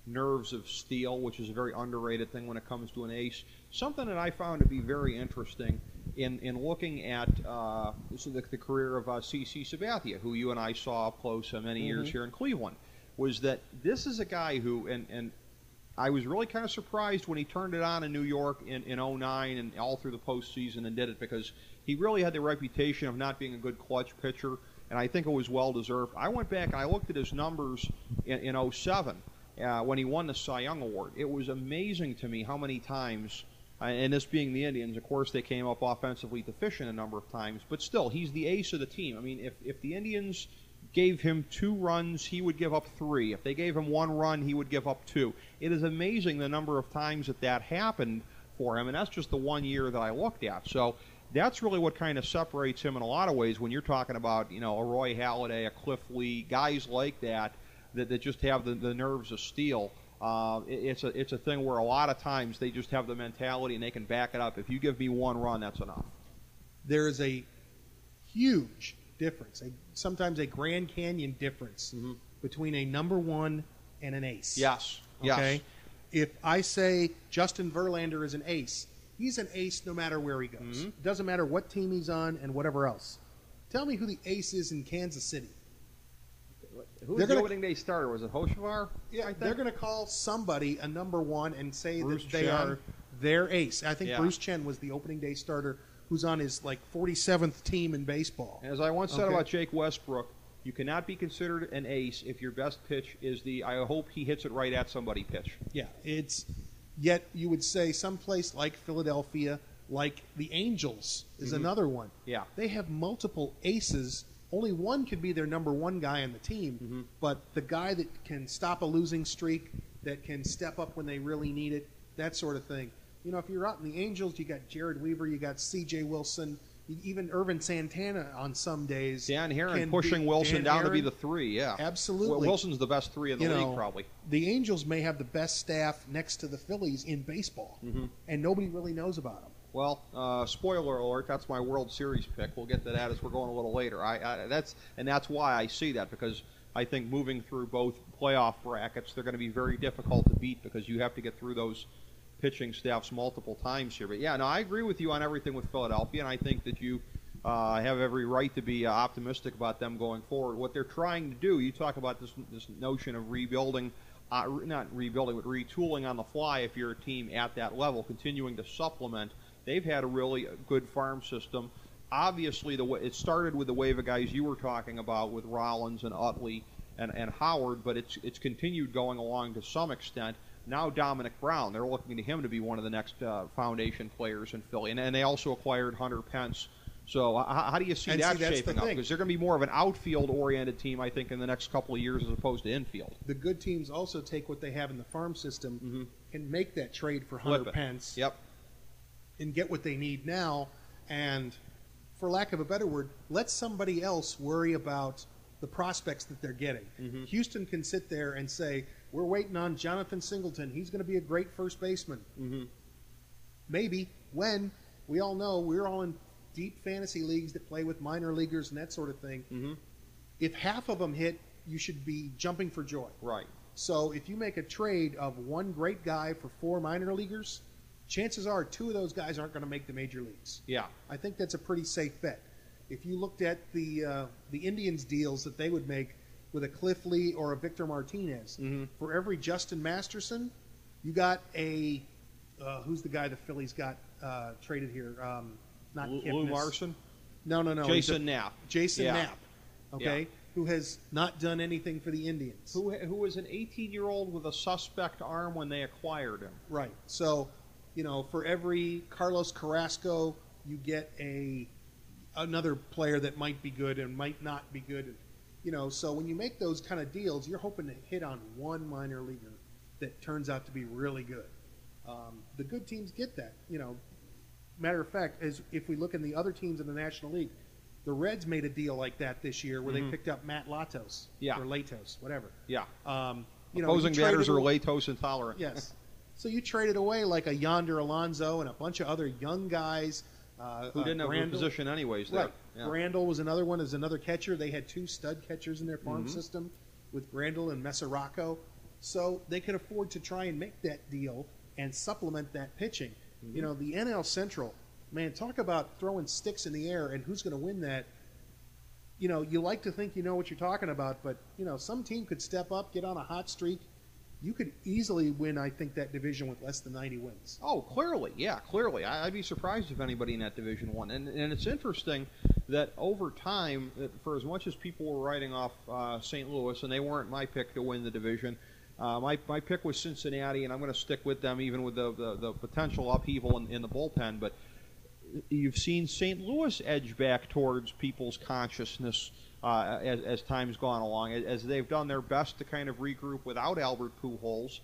nerves of steel, which is a very underrated thing when it comes to an ace. Something that I found to be very interesting in looking at the career of C.C. Sabathia, who you and I saw up close many years here in Cleveland, was that this is a guy who, and I was really kind of surprised when he turned it on in New York in 2009 and all through the postseason and did it because he really had the reputation of not being a good clutch pitcher, and I think it was well-deserved. I went back and I looked at his numbers in 2007 when he won the Cy Young Award. It was amazing to me how many times, and this being the Indians, of course, they came up offensively deficient a number of times, but still, he's the ace of the team. I mean, if the Indians gave him 2 runs, he would give up 3. If they gave him 1 run, he would give up 2. It is amazing the number of times that happened for him, and that's just the 1 year that I looked at. So that's really what kind of separates him in a lot of ways when you're talking about, a Roy Halladay, a Cliff Lee, guys like that just have the nerves of steel. It's a thing where a lot of times they just have the mentality and they can back it up. If you give me 1 run, that's enough. There is a huge difference, sometimes a Grand Canyon difference between a number 1 and an ace. Yes. Okay? Yes. If I say Justin Verlander is an ace, he's an ace no matter where he goes. It doesn't matter what team he's on and whatever else. Tell me who the ace is in Kansas City. Who's the opening day starter? Was it Hochevar? Yeah, they're going to call somebody a number 1 and say Bruce that they Chen. are their ace. I think Bruce Chen was the opening day starter who's on his 47th team in baseball. And as I once said about Jake Westbrook, you cannot be considered an ace if your best pitch is I hope he hits it right at somebody pitch. Yeah, yet you would say someplace like Philadelphia, like the Angels is another one. Yeah. They have multiple aces. Only one could be their number 1 guy on the team, but the guy that can stop a losing streak, that can step up when they really need it, that sort of thing. If you're out in the Angels, you got Jared Weaver, you got C.J. Wilson, Even Irvin Santana on some days. Dan Herron pushing Wilson down to be the 3, yeah. Absolutely. Well, Wilson's the best 3 in the league, probably. The Angels may have the best staff next to the Phillies in baseball, and nobody really knows about them. Well, spoiler alert, that's my World Series pick. We'll get to that as we're going a little later. That's why I see that, because I think moving through both playoff brackets, they're going to be very difficult to beat because you have to get through those pitching staffs multiple times here. But, yeah, no, I agree with you on everything with Philadelphia, and I think that you have every right to be optimistic about them going forward. What they're trying to do, you talk about this notion of rebuilding, not rebuilding, but retooling on the fly if you're a team at that level, continuing to supplement. They've had a really good farm system. Obviously, it started with the wave of guys you were talking about with Rollins and Utley and Howard, but it's continued going along to some extent. Now Dominic Brown, they're looking to him to be one of the next foundation players in Philly. And they also acquired Hunter Pence. So how do you see that shaping up? Because they're going to be more of an outfield-oriented team, I think, in the next couple of years as opposed to infield. The good teams also take what they have in the farm system and make that trade for Hunter Pence. Yep. And get what they need now. And for lack of a better word, let somebody else worry about the prospects that they're getting. Houston can sit there and say, we're waiting on Jonathan Singleton. He's going to be a great first baseman. Maybe. When? We all know we're all in deep fantasy leagues that play with minor leaguers and that sort of thing. If half of them hit, you should be jumping for joy. Right. So if you make a trade of one great guy for 4 minor leaguers, chances are 2 of those guys aren't going to make the major leagues. Yeah. I think that's a pretty safe bet. If you looked at the Indians deals that they would make with a Cliff Lee or a Victor Martinez, for every Justin Masterson, you got a who's the guy the Phillies got traded here? Not Lou Marson? No. Jason Knapp. Jason Knapp. Okay. Who has not done anything for the Indians. Who was an 18-year-old with a suspect arm when they acquired him. Right. So, for every Carlos Carrasco, you get another player that might be good and might not be good. So when you make those kind of deals, you're hoping to hit on one minor leaguer that turns out to be really good. The good teams get that. Matter of fact, as if we look in the other teams in the National League, the Reds made a deal like that this year where they picked up Matt Latos or Latos, whatever. Yeah. Opposing batters are Latos intolerant. Yes. So you traded away like a Yonder Alonso and a bunch of other young guys. Who didn't have a position anyways there. Right. Yeah. Grandal was another one as another catcher. They had 2 stud catchers in their farm system with Grandal and Mesoraco. So they could afford to try and make that deal and supplement that pitching. The NL Central, man, talk about throwing sticks in the air and who's going to win that. You like to think you know what you're talking about, but, some team could step up, get on a hot streak. You could easily win, I think, that division with less than 90 wins. Oh, clearly. Yeah, clearly. I'd be surprised if anybody in that division won. And it's interesting that over time, for as much as people were writing off St. Louis, and they weren't my pick to win the division, my pick was Cincinnati, and I'm going to stick with them even with the potential upheaval in the bullpen. But you've seen St. Louis edge back towards people's consciousness as time's gone along, as they've done their best to kind of regroup without Albert Pujols.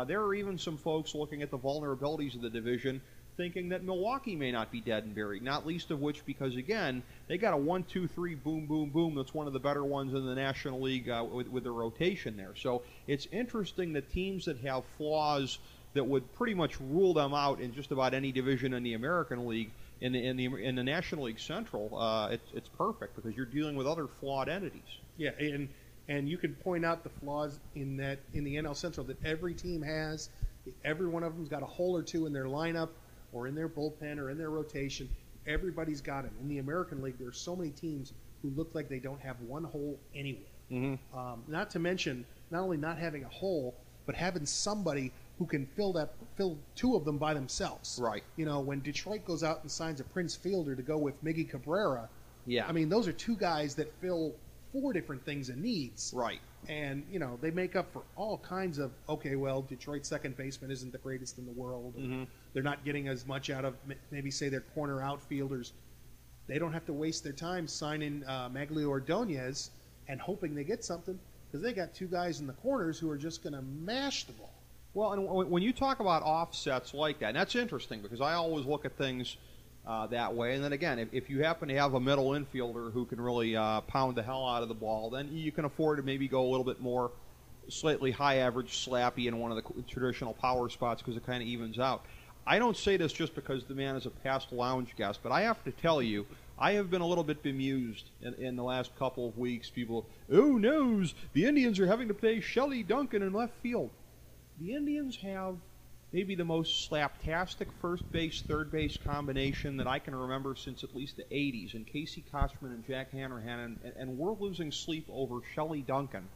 There are even some folks looking at the vulnerabilities of the division, thinking that Milwaukee may not be dead and buried, not least of which because, again, they got a 1-2-3 boom, boom, boom that's one of the better ones in the National League with the rotation there. So it's interesting that teams that have flaws that would pretty much rule them out in just about any division in the American League, in the National League Central, it's perfect because you're dealing with other flawed entities. Yeah, and you can point out the flaws in the NL Central that every team has. Every one of them's got a hole or two in their lineup or in their bullpen or in their rotation. Everybody's got it. In the American League, there are so many teams who look like they don't have one hole anywhere. Not to mention not only not having a hole, but having somebody who can fill 2 of them by themselves. Right. When Detroit goes out and signs a Prince Fielder to go with Miggy Cabrera, yeah. Those are 2 guys that fill 4 different things and needs. Right. And, they make up for all kinds of, Detroit's second baseman isn't the greatest in the world. They're not getting as much out of, maybe say, their corner outfielders. They don't have to waste their time signing Maglio Ordonez and hoping they get something because they got 2 guys in the corners who are just going to mash the ball. Well, and when you talk about offsets like that, and that's interesting because I always look at things that way. And then again, if you happen to have a middle infielder who can really pound the hell out of the ball, then you can afford to maybe go a little bit more slightly high average slappy in one of the traditional power spots because it kind of evens out. I don't say this just because the man is a past lounge guest, but I have to tell you, I have been a little bit bemused in the last couple of weeks. People, oh no, the Indians are having to play Shelley Duncan in left field. The Indians have maybe the most slaptastic first base, third base combination that I can remember since at least the 80s, and Casey Kochman and Jack Hanrahan, and we're losing sleep over Shelley Duncan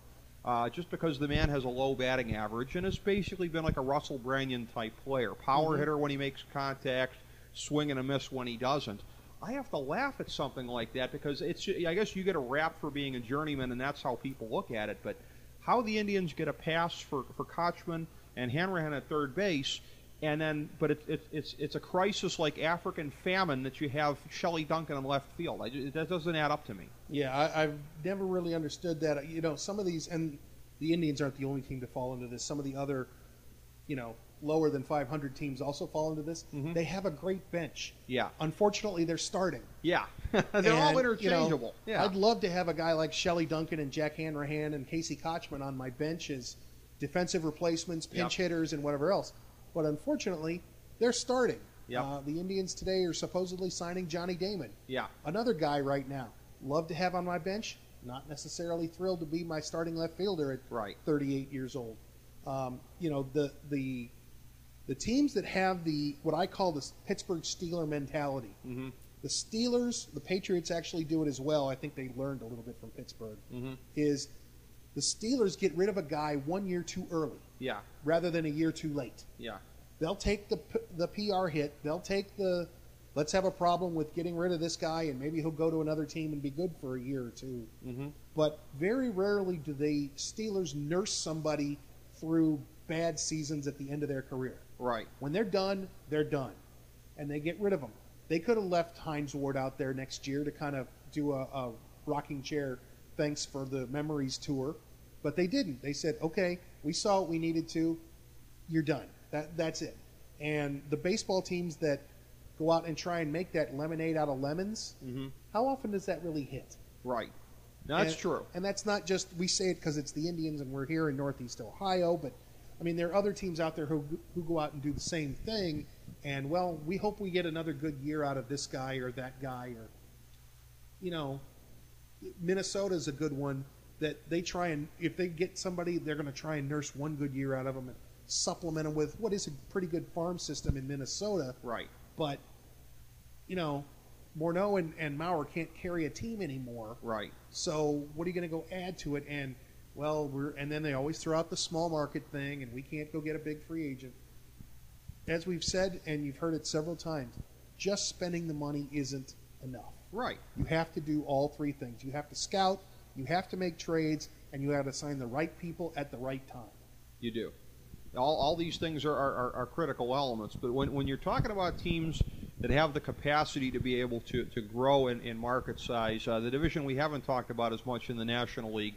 just because the man has a low batting average and has basically been like a Russell Branyan type player. Power hitter when he makes contact, swing and a miss when he doesn't. I have to laugh at something like that because I guess you get a rap for being a journeyman, and that's how people look at it, but how the Indians get a pass for Kochman and Hanrahan at third base, and then it's a crisis like African famine that you have Shelley Duncan in left field. That doesn't add up to me. Yeah, I've never really understood that. Some of these, and the Indians aren't the only team to fall into this. Some of the other, lower than 500 teams also fall into this. Mm-hmm. They have a great bench. Yeah. Unfortunately, they're starting. Yeah. They're all interchangeable. Yeah. I'd love to have a guy like Shelley Duncan and Jack Hanrahan and Casey Kochman on my bench as defensive replacements, pinch hitters, and whatever else. But unfortunately, they're starting. Yep. The Indians today are supposedly signing Johnny Damon. Yeah. Another guy right now. Love to have on my bench. Not necessarily thrilled to be my starting left fielder at 38 years old. The teams that have what I call the Pittsburgh Steeler mentality. Mm-hmm. The Steelers, the Patriots actually do it as well. I think they learned a little bit from Pittsburgh. Mm-hmm. Is the Steelers get rid of a guy 1 year too early, rather than a year too late. Yeah, they'll take the PR hit. They'll take let's have a problem with getting rid of this guy, and maybe he'll go to another team and be good for a year or two. Mm-hmm. But very rarely do the Steelers nurse somebody through bad seasons at the end of their career. Right. When they're done, and they get rid of them. They could have left Hines Ward out there next year to kind of do a rocking chair thanks for the memories tour, but they didn't. They said, okay, we saw what we needed to. You're done. That's it. And the baseball teams that go out and try and make that lemonade out of lemons, how often does that really hit? Right. That's true. And that's not just, we say it because it's the Indians and we're here in Northeast Ohio, but I mean, there are other teams out there who go out and do the same thing, and, well, we hope we get another good year out of this guy or that guy, or, Minnesota's a good one that they try and, if they get somebody, they're going to try and nurse one good year out of them and supplement them with what is a pretty good farm system in Minnesota. Right. But, Morneau and Maurer can't carry a team anymore. Right. So what are you going to go add to it? And, well, and then they always throw out the small market thing, and we can't go get a big free agent. As we've said, and you've heard it several times, just spending the money isn't enough. Right. You have to do all three things. You have to scout, you have to make trades, and you have to sign the right people at the right time. You do. All these things are critical elements, but when you're talking about teams that have the capacity to be able to grow in market size, the division we haven't talked about as much in the National League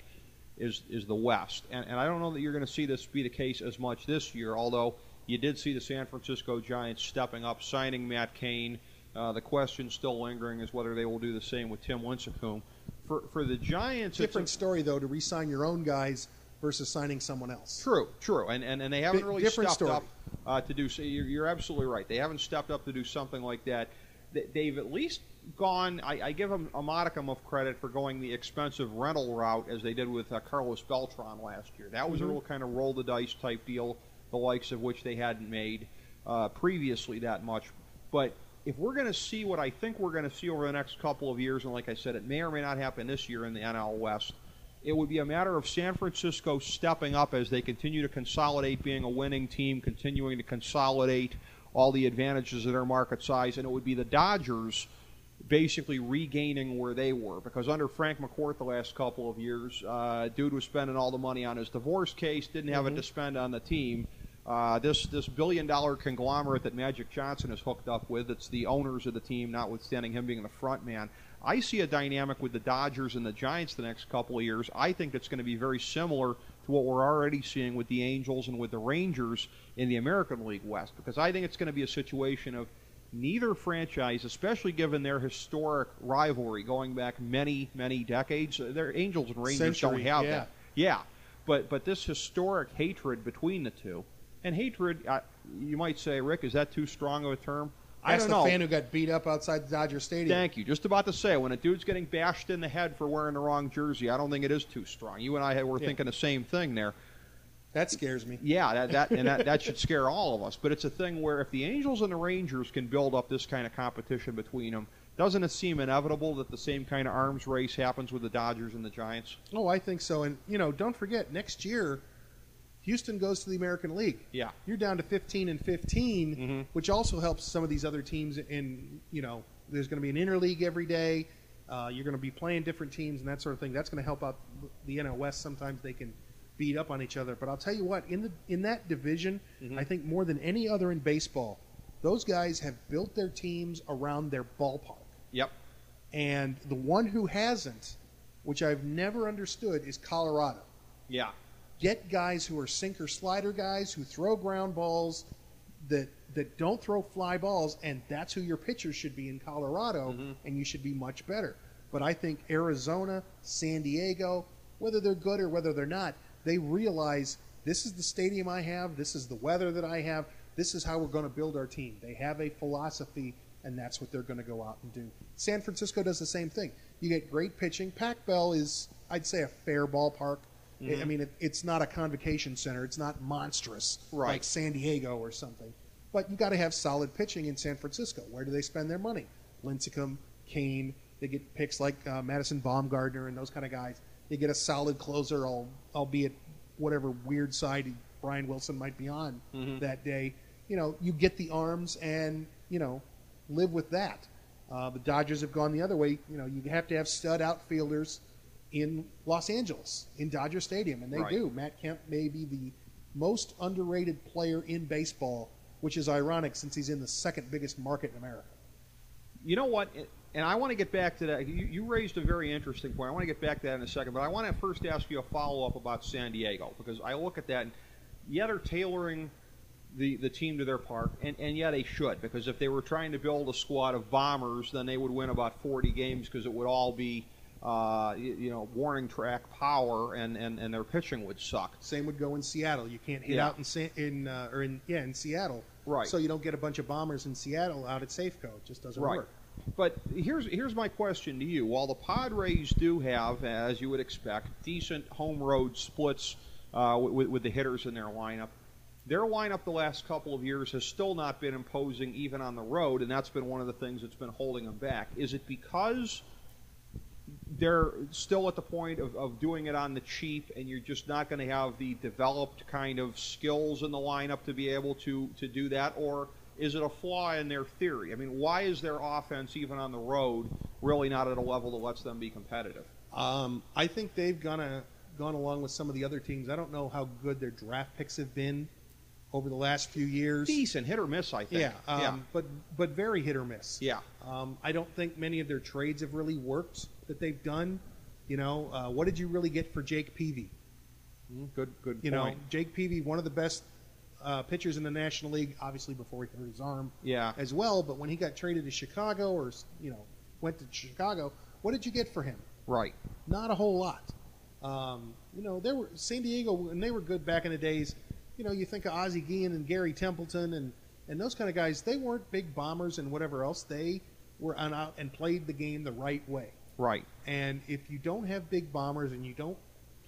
is the West. And I don't know that you're going to see this be the case as much this year, although you did see the San Francisco Giants stepping up, signing Matt Cain. The question still lingering is whether they will do the same with Tim Lincecum. For the Giants, different story, though, to re-sign your own guys versus signing someone else. True. And they haven't really stepped story. up to do so. You're absolutely right. They haven't stepped up to do something like that. They've at least gone, I give them a modicum of credit for going the expensive rental route as they did with Carlos Beltran last year. That was a real kind of roll the dice type deal, the likes of which they hadn't made previously that much. But if we're going to see what I think we're going to see over the next couple of years, and like I said, it may or may not happen this year in the NL West, it would be a matter of San Francisco stepping up as they continue to consolidate being a winning team, continuing to consolidate all the advantages of their market size, and it would be the Dodgers basically regaining where they were. Because under Frank McCourt the last couple of years, dude was spending all the money on his divorce case, didn't have it to spend on the team. This billion-dollar conglomerate that Magic Johnson is hooked up with, it's the owners of the team, notwithstanding him being the front man. I see a dynamic with the Dodgers and the Giants the next couple of years. I think it's going to be very similar to what we're already seeing with the Angels and with the Rangers in the American League West, because I think it's going to be a situation of neither franchise, especially given their historic rivalry going back many, many decades, their Angels and Rangers don't have that. Yeah, but this historic hatred between the two, and hatred, you might say, Rick, is that too strong of a term? I don't know. That's the fan who got beat up outside the Dodger Stadium. Thank you. Just about to say, when a dude's getting bashed in the head for wearing the wrong jersey, I don't think it is too strong. You and I were thinking the same thing there. That scares me. Yeah, that should scare all of us. But it's a thing where if the Angels and the Rangers can build up this kind of competition between them, doesn't it seem inevitable that the same kind of arms race happens with the Dodgers and the Giants? Oh, I think so. And, don't forget, next year, Houston goes to the American League. Yeah. You're down to 15-15, which also helps some of these other teams. And, there's going to be an interleague every day. You're going to be playing different teams and that sort of thing. That's going to help out the NL West. Sometimes they can beat up on each other. But I'll tell you what, in that division, I think more than any other in baseball, those guys have built their teams around their ballpark. Yep. And the one who hasn't, which I've never understood, is Colorado. Yeah. Get guys who are sinker slider guys who throw ground balls that don't throw fly balls, and that's who your pitchers should be in Colorado, and you should be much better. But I think Arizona, San Diego, whether they're good or whether they're not, they realize this is the stadium I have, this is the weather that I have, this is how we're going to build our team. They have a philosophy, and that's what they're going to go out and do. San Francisco does the same thing. You get great pitching. Pac-Bell is, I'd say, a fair ballpark. I mean, it's not a convocation center. It's not monstrous like San Diego or something. But you got to have solid pitching in San Francisco. Where do they spend their money? Lincecum, Kane. They get picks like Madison Baumgartner and those kind of guys. They get a solid closer, albeit whatever weird side Brian Wilson might be on that day. You get the arms and, live with that. The Dodgers have gone the other way. You have to have stud outfielders in Los Angeles, in Dodger Stadium, and they do. Matt Kemp may be the most underrated player in baseball, which is ironic since he's in the second biggest market in America. You know what? And I want to get back to that. You raised a very interesting point. I want to get back to that in a second, but I want to first ask you a follow-up about San Diego, because I look at that, and they're tailoring the team to their part, and yeah, they should, because if they were trying to build a squad of bombers, then they would win about 40 games because it would all be warning track power, and their pitching would suck. Same would go in Seattle. You can't hit out in Seattle. Right. So you don't get a bunch of bombers in Seattle out at Safeco. It just doesn't work. But here's my question to you. While the Padres do have, as you would expect, decent home road splits with the hitters in their lineup the last couple of years has still not been imposing even on the road, and that's been one of the things that's been holding them back. Is it because they're still at the point of doing it on the cheap, and you're just not going to have the developed kind of skills in the lineup to be able to do that? Or is it a flaw in their theory? I mean, why is their offense, even on the road, really not at a level that lets them be competitive? I think they've gone along with some of the other teams. I don't know how good their draft picks have been over the last few years. Decent, hit or miss, I think. But very hit or miss. Yeah. I don't think many of their trades have really worked that they've done. What did you really get for Jake Peavy? Good point. Jake Peavy, one of the best pitchers in the National League, obviously before he hurt his arm as well. But when he got traded to Chicago or, went to Chicago, what did you get for him? Right. Not a whole lot. There were San Diego, when they were good back in the days, you think of Ozzie Guillen and Gary Templeton and those kind of guys. They weren't big bombers and whatever else. They were out and played the game the right way. Right. And if you don't have big bombers and you don't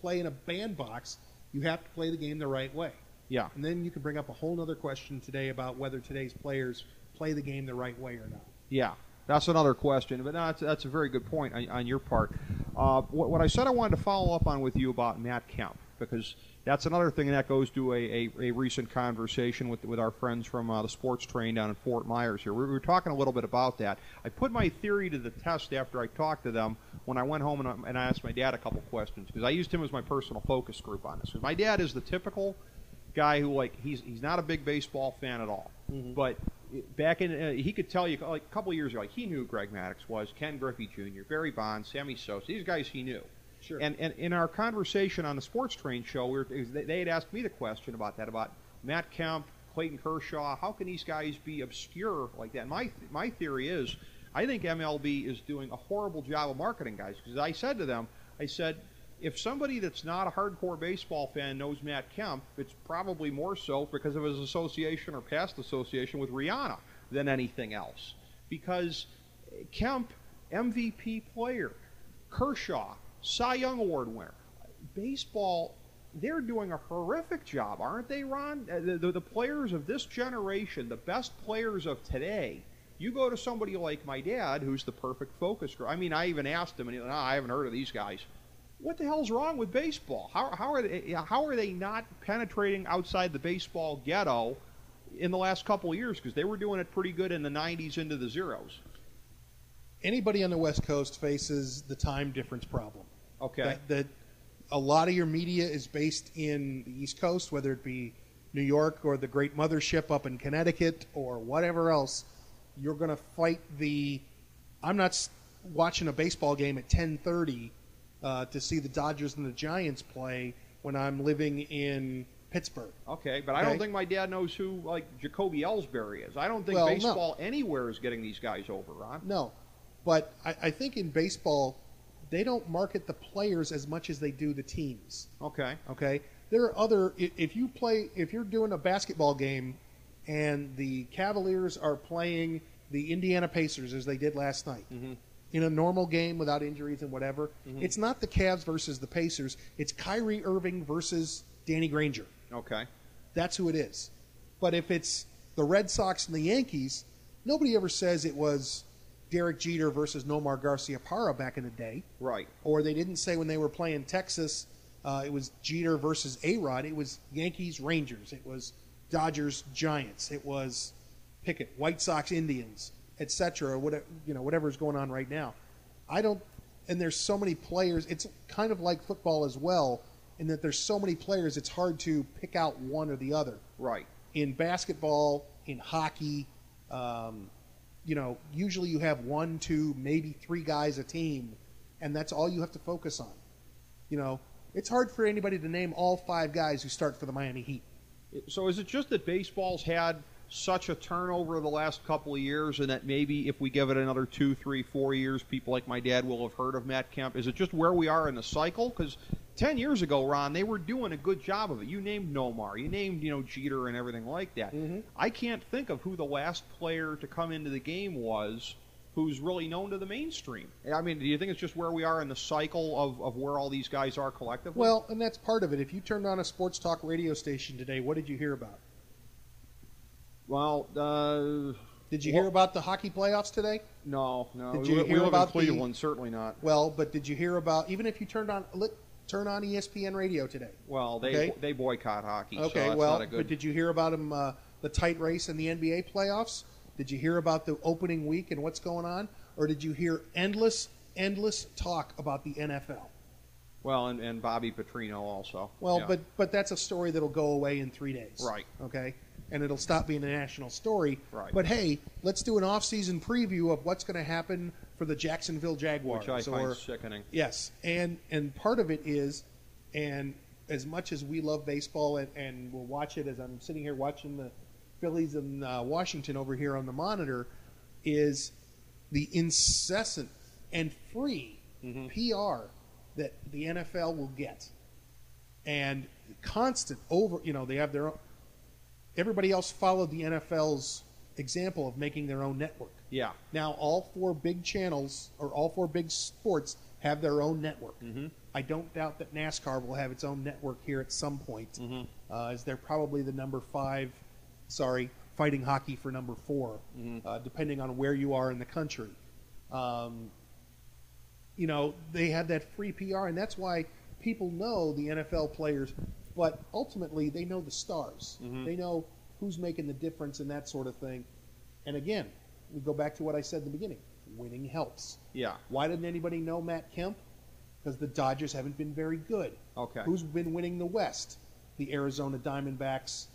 play in a bandbox, you have to play the game the right way. Yeah. And then you can bring up a whole other question today about whether today's players play the game the right way or not. Yeah. That's another question, but no, that's a very good point on your part. What I said I wanted to follow up on with you about Matt Kemp, because that's another thing that goes to a recent conversation with our friends from the sports train down in Fort Myers here. We were talking a little bit about that. I put my theory to the test after I talked to them when I went home and I asked my dad a couple questions, because I used him as my personal focus group on this. Because my dad is the typical guy who, he's not a big baseball fan at all, but back in he could tell you a couple of years ago, he knew who Greg Maddux was, Ken Griffey Jr., Barry Bonds, Sammy Sosa. These guys he knew. Sure. And in our conversation on the Sports Train show, they had asked me the question about Matt Kemp, Clayton Kershaw. How can these guys be obscure like that? My theory is, I think MLB is doing a horrible job of marketing guys. Because I said to them, if somebody that's not a hardcore baseball fan knows Matt Kemp, it's probably more so because of his association or past association with Rihanna than anything else. Because Kemp, MVP player, Kershaw, Cy Young Award winner, baseball, they're doing a horrific job, aren't they, Ron? The players of this generation, the best players of today, you go to somebody like my dad, who's the perfect focus group. I mean, I even asked him, and he said, I haven't heard of these guys. What the hell's wrong with baseball? How are they not penetrating outside the baseball ghetto in the last couple of years? Because they were doing it pretty good in the 90s into the zeros. Anybody on the West Coast faces the time difference problem. Okay. That a lot of your media is based in the East Coast, whether it be New York or the great mothership up in Connecticut or whatever else. You're going to fight I'm not watching a baseball game at 10:30 to see the Dodgers and the Giants play when I'm living in Pittsburgh. Okay, but I don't think my dad knows who, like, Jacoby Ellsbury is. I don't think baseball anywhere is getting these guys over, Ron. No, but I think in baseball, they don't market the players as much as they do the teams. Okay. Okay? There are other... If you're doing a basketball game and the Cavaliers are playing the Indiana Pacers as they did last night, in a normal game without injuries and whatever, it's not the Cavs versus the Pacers. It's Kyrie Irving versus Danny Granger. Okay. That's who it is. But if it's the Red Sox and the Yankees, nobody ever says it was Derek Jeter versus Nomar Garciaparra back in the day. Right. Or they didn't say when they were playing Texas, it was Jeter versus A-Rod. It was Yankees Rangers. It was Dodgers Giants. It was pick it, White Sox Indians, etc. Whatever's going on right now. And there's so many players. It's kind of like football as well, in that there's so many players. It's hard to pick out one or the other. Right. In basketball, in hockey, usually you have 1, 2, maybe 3 guys a team, and that's all you have to focus on. It's hard for anybody to name all 5 guys who start for the Miami Heat. So is it just that baseball's had such a turnover the last couple of years, and that maybe if we give it another 2, 3, 4 years, people like my dad will have heard of Matt Kemp? Is it just where we are in the cycle? Because 10 years ago, Ron, they were doing a good job of it. You named Nomar, you named Jeter and everything like that. I can't think of who the last player to come into the game was who's really known to the mainstream. I mean, do you think it's just where we are in the cycle of where all these guys are collectively? Well, and that's part of it. If you turned on a sports talk radio station today, what did you hear about? Well, did you hear about the hockey playoffs today? No. Did you hear live about in Cleveland? Certainly not. Well, but did you hear about, even if you turn on ESPN radio today? Well, they boycott hockey. Okay, so that's well, not a good... but did you hear about them, the tight race in the NBA playoffs? Did you hear about the opening week and what's going on? Or did you hear endless talk about the NFL? Well, and Bobby Petrino also. Well, yeah. but that's a story that'll go away in 3 days. Right. Okay? And it'll stop being a national story. Right. But hey, let's do an off-season preview of what's going to happen for the Jacksonville Jaguars. Which I find sickening. Yes. And part of it is, and as much as we love baseball and we'll watch it as I'm sitting here watching the Phillies and Washington over here on the monitor, is the incessant and free PR that the NFL will get. And constant they have their own. Everybody else followed the NFL's example of making their own network. Yeah. Now all 4 big channels, or all 4 big sports, have their own network. I don't doubt that NASCAR will have its own network here at some point, as they're probably the number 5, fighting hockey for number 4, depending on where you are in the country. They have that free PR, and that's why people know the NFL players. But ultimately, they know the stars. They know who's making the difference and that sort of thing. And again, we go back to what I said in the beginning. Winning helps. Yeah. Why didn't anybody know Matt Kemp? Because the Dodgers haven't been very good. Okay. Who's been winning the West? The Arizona Diamondbacks,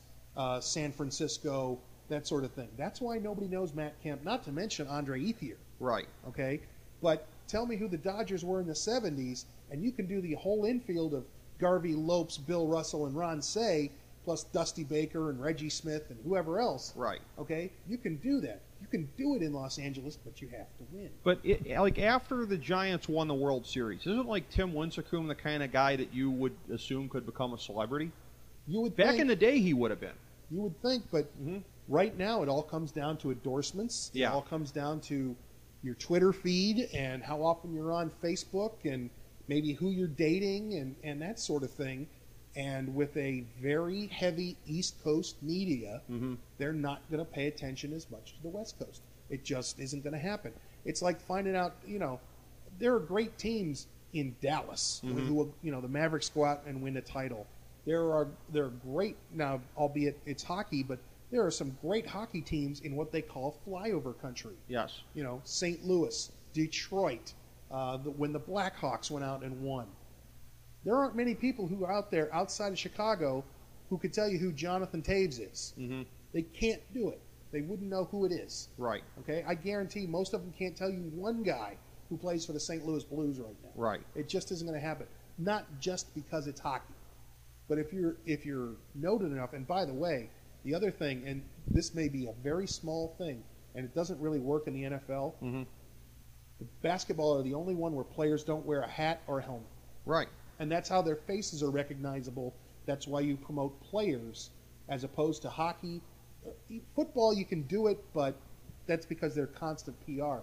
San Francisco, that sort of thing. That's why nobody knows Matt Kemp, not to mention Andre Ethier. Right. Okay? But tell me who the Dodgers were in the 70s, and you can do the whole infield of Garvey, Lopes, Bill Russell, and Ron Say, plus Dusty Baker and Reggie Smith and whoever else. Right. Okay, you can do that. You can do it in Los Angeles, but you have to win. But like after the Giants won the World Series, isn't like Tim Lincecum the kind of guy that you would assume could become a celebrity? You would Back think, in the day, he would have been. You would think, but right now it all comes down to endorsements. Yeah. It all comes down to your Twitter feed and how often you're on Facebook and maybe who you're dating and that sort of thing. And with a very heavy East Coast media, they're not going to pay attention as much to the West Coast. It just isn't going to happen. It's like finding out, there are great teams in Dallas who, the Mavericks go out and win a title. There are great, now, albeit it's hockey, but there are some great hockey teams in what they call flyover country. Yes. St. Louis, Detroit, when the Blackhawks went out and won. There aren't many people who are out there outside of Chicago who could tell you who Jonathan Taves is. They can't do it. They wouldn't know who it is. Right. Okay? I guarantee most of them can't tell you one guy who plays for the St. Louis Blues right now. Right. It just isn't going to happen. Not just because it's hockey. But if you're noted enough, and by the way, the other thing, and this may be a very small thing, and it doesn't really work in the NFL, the basketball are the only one where players don't wear a hat or a helmet. Right. And that's how their faces are recognizable. That's why you promote players as opposed to hockey. Football, you can do it, but that's because they're constant PR.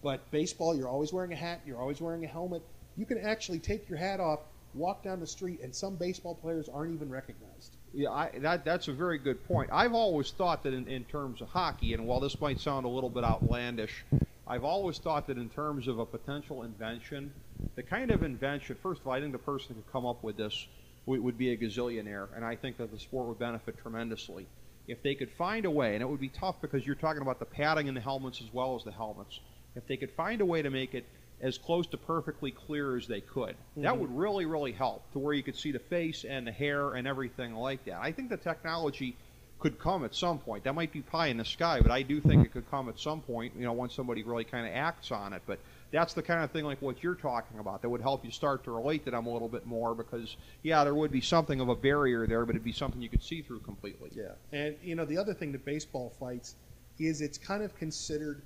But baseball, you're always wearing a hat. You're always wearing a helmet. You can actually take your hat off, walk down the street, and some baseball players aren't even recognized. Yeah, that's a very good point. I've always thought that in terms of hockey, and while this might sound a little bit outlandish, I've always thought that in terms of a potential invention, the kind of invention, first of all, I think the person who could come up with this would be a gazillionaire, and I think that the sport would benefit tremendously. If they could find a way, and it would be tough because you're talking about the padding in the helmets as well as the helmets, if they could find a way to make it as close to perfectly clear as they could, that would really, really help to where you could see the face and the hair and everything like that. I think the technology could come at some point. That might be pie in the sky, but I do think it could come at some point, once somebody really kind of acts on it. But that's the kind of thing like what you're talking about that would help you start to relate to them a little bit more because, yeah, there would be something of a barrier there, but it'd be something you could see through completely. Yeah. And, the other thing that baseball fights is it's kind of considered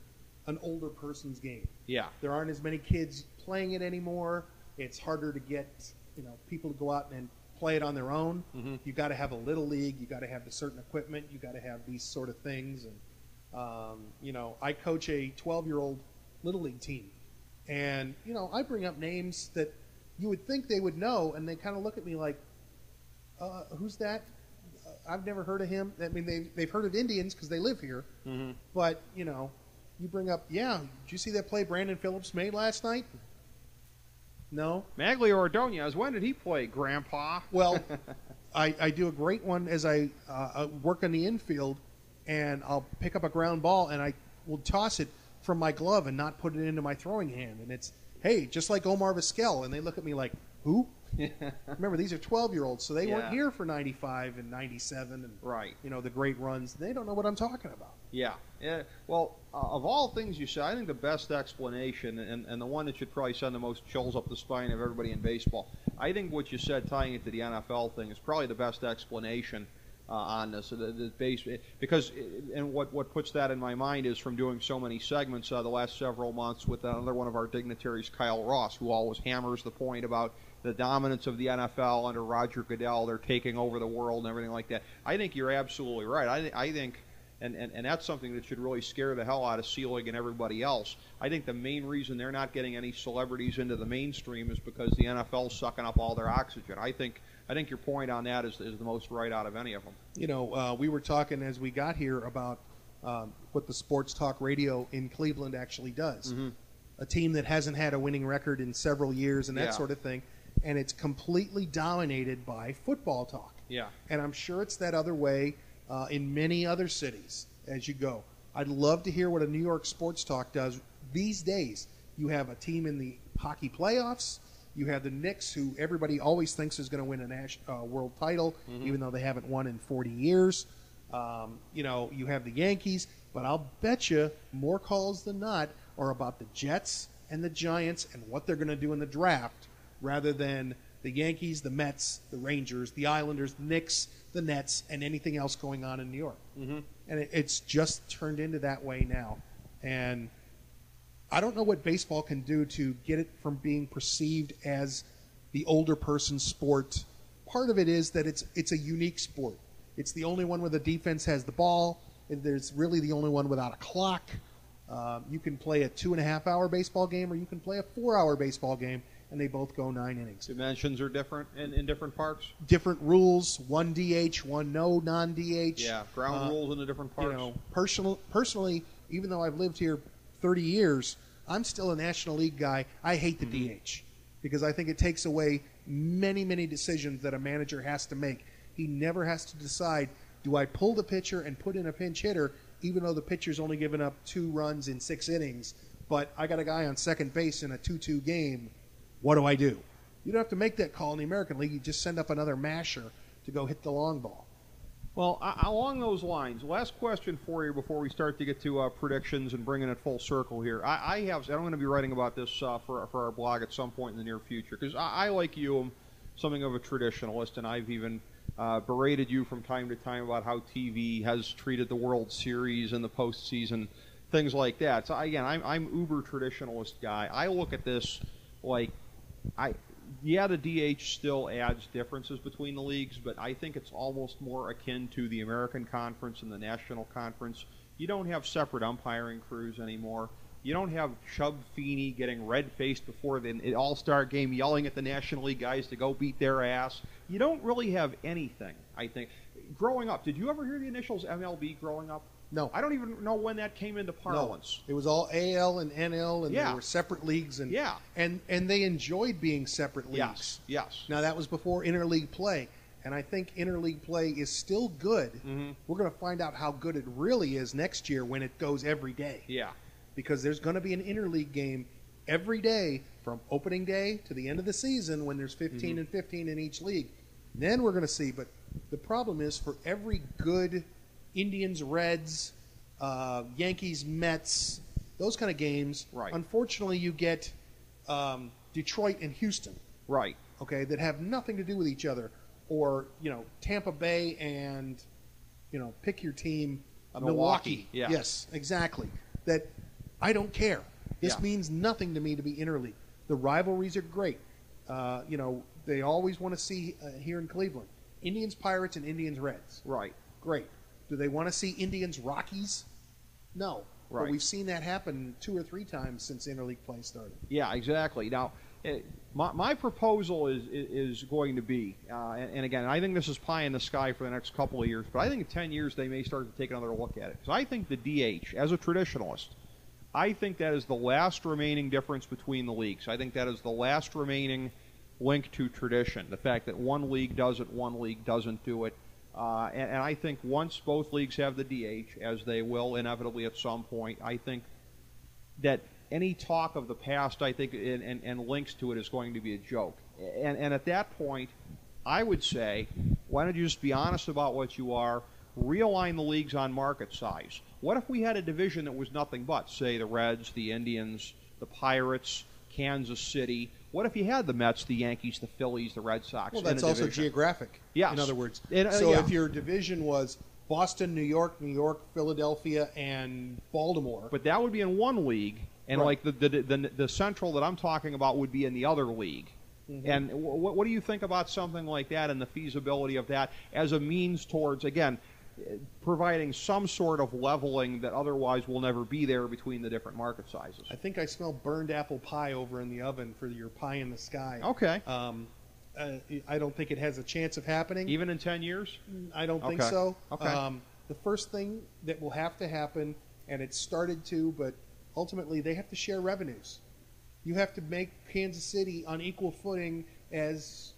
an older person's game. Yeah. There aren't as many kids playing it anymore. It's harder to get, people to go out and play it on their own. You got to have a little league. You got to have the certain equipment. You got to have these sort of things. And I coach a 12-year-old little league team, and I bring up names that you would think they would know, and they kind of look at me like, "Who's that? I've never heard of him." I mean, they've heard of Indians because they live here, but you bring up, "Yeah, did you see that play Brandon Phillips made last night?" No. Magglio Ordonez, when did he play, Grandpa? Well, I do a great one as I work on the infield, and I'll pick up a ground ball, and I will toss it from my glove and not put it into my throwing hand. And it's, hey, just like Omar Vizquel. And they look at me like, who? Remember, these are 12-year-olds, so they weren't here for 95 and 97 and, right. The great runs. They don't know what I'm talking about. Yeah. Well, of all things you said, I think the best explanation, and the one that should probably send the most chills up the spine of everybody in baseball, I think what you said tying it to the NFL thing is probably the best explanation on this. Because what puts that in my mind is from doing so many segments the last several months with another one of our dignitaries, Kyle Ross, who always hammers the point about the dominance of the NFL under Roger Goodell. They're taking over the world and everything like that. I think you're absolutely right. I think, and that's something that should really scare the hell out of Selig and everybody else. I think the main reason they're not getting any celebrities into the mainstream is because the NFL's sucking up all their oxygen. I think your point on that is the most right out of any of them. We were talking as we got here about what the sports talk radio in Cleveland actually does. A team that hasn't had a winning record in several years and that sort of thing. And it's completely dominated by football talk. Yeah. And I'm sure it's that other way in many other cities as you go. I'd love to hear what a New York sports talk does these days. You have a team in the hockey playoffs. You have the Knicks, who everybody always thinks is going to win a world title, even though they haven't won in 40 years. You have the Yankees, but I'll bet you more calls than not are about the Jets and the Giants and what they're going to do in the draft rather than the Yankees, the Mets, the Rangers, the Islanders, the Knicks, the Nets, and anything else going on in New York. Mm-hmm. And it's just turned into that way now. And I don't know what baseball can do to get it from being perceived as the older person sport. Part of it is that it's a unique sport. It's the only one where the defense has the ball. There's really the only one without a clock. You can play a 2.5-hour baseball game, or you can play a 4-hour baseball game, and they both go 9 innings. Dimensions are different in different parks. Different rules: one DH, one no non-DH. Yeah, ground rules in the different parks. You know, personally, even though I've lived here 30 years, I'm still a National League guy. I hate the DH because I think it takes away many, many decisions that a manager has to make. He never has to decide, do I pull the pitcher and put in a pinch hitter, even though the pitcher's only given up 2 runs in 6 innings, but I got a guy on second base in a 2-2 game. What do I do? You don't have to make that call in the American League. You just send up another masher to go hit the long ball. Well, along those lines, last question for you before we start to get to predictions and bringing it full circle here. I'm going to be writing about this for our blog at some point in the near future, because I, like you, am something of a traditionalist, and I've even berated you from time to time about how TV has treated the World Series and the postseason, things like that. So again, I'm uber traditionalist guy. I look at this like the DH still adds differences between the leagues, but I think it's almost more akin to the American Conference and the National Conference. You don't have separate umpiring crews anymore. You don't have Chubb Feeney getting red-faced before the All-Star game yelling at the National League guys to go beat their ass. You don't really have anything, I think. Growing up, did you ever hear the initials MLB growing up? No. I don't even know when that came into parlance. No. It was all AL and NL, and they were separate leagues. And, and they enjoyed being separate leagues. Yes. Now, that was before interleague play, and I think interleague play is still good. Mm-hmm. We're going to find out how good it really is next year when it goes every day. Yeah. Because there's going to be an interleague game every day from opening day to the end of the season when there's 15 and 15 in each league. Then we're going to see. But the problem is, for every good Indians, Reds, Yankees, Mets, those kind of games, unfortunately you get Detroit and Houston. Right. Okay, that have nothing to do with each other. Or, Tampa Bay and, pick your team, Milwaukee. Yeah. Yes, exactly. That I don't care. This means nothing to me to be interleague. The rivalries are great. They always want to see here in Cleveland, Indians, Pirates, and Indians, Reds. Right. Great. Do they want to see Indians, Rockies? No. Right. But we've seen that happen 2 or 3 times since interleague play started. Yeah, exactly. Now, my proposal is going to be, and again, I think this is pie in the sky for the next couple of years, but I think in 10 years they may start to take another look at it. Because I think the DH, as a traditionalist, I think that is the last remaining difference between the leagues. I think that is the last remaining link to tradition. The fact that one league does it, one league doesn't do it. And I think once both leagues have the DH, as they will inevitably at some point, I think that any talk of the past, I think, and links to it is going to be a joke. And at that point, I would say, why don't you just be honest about what you are, realign the leagues on market size. What if we had a division that was nothing but, say, the Reds, the Indians, the Pirates, Kansas City? What if you had the Mets, the Yankees, the Phillies, the Red Sox? Well, that's also geographic. Yes. In other words. If your division was Boston, New York, Philadelphia, and Baltimore. But that would be in one league, and like the Central that I'm talking about would be in the other league. Mm-hmm. And what do you think about something like that and the feasibility of that as a means towards, again, providing some sort of leveling that otherwise will never be there between the different market sizes? I think I smell burned apple pie over in the oven for your pie in the sky. Okay. I don't think it has a chance of happening. Even in 10 years? I don't think so. Okay. The first thing that will have to happen, and it's started to, but ultimately they have to share revenues. You have to make Kansas City on equal footing as,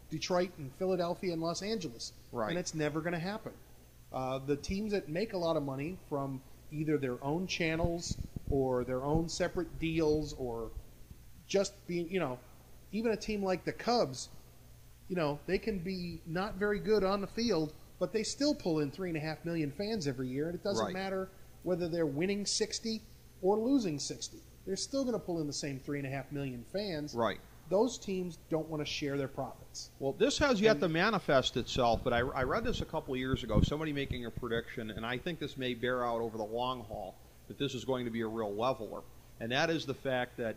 Detroit and Philadelphia and Los Angeles. Right. And it's never going to happen. The teams that make a lot of money from either their own channels or their own separate deals or just being, even a team like the Cubs, they can be not very good on the field, but they still pull in 3.5 million fans every year, and it doesn't matter whether they're winning 60 or losing 60. They're still going to pull in the same 3.5 million fans. Right. those teams don't want to share their profits. Well, this has yet to manifest itself, but I read this a couple of years ago, somebody making a prediction, and I think this may bear out over the long haul, that this is going to be a real leveler. And that is the fact that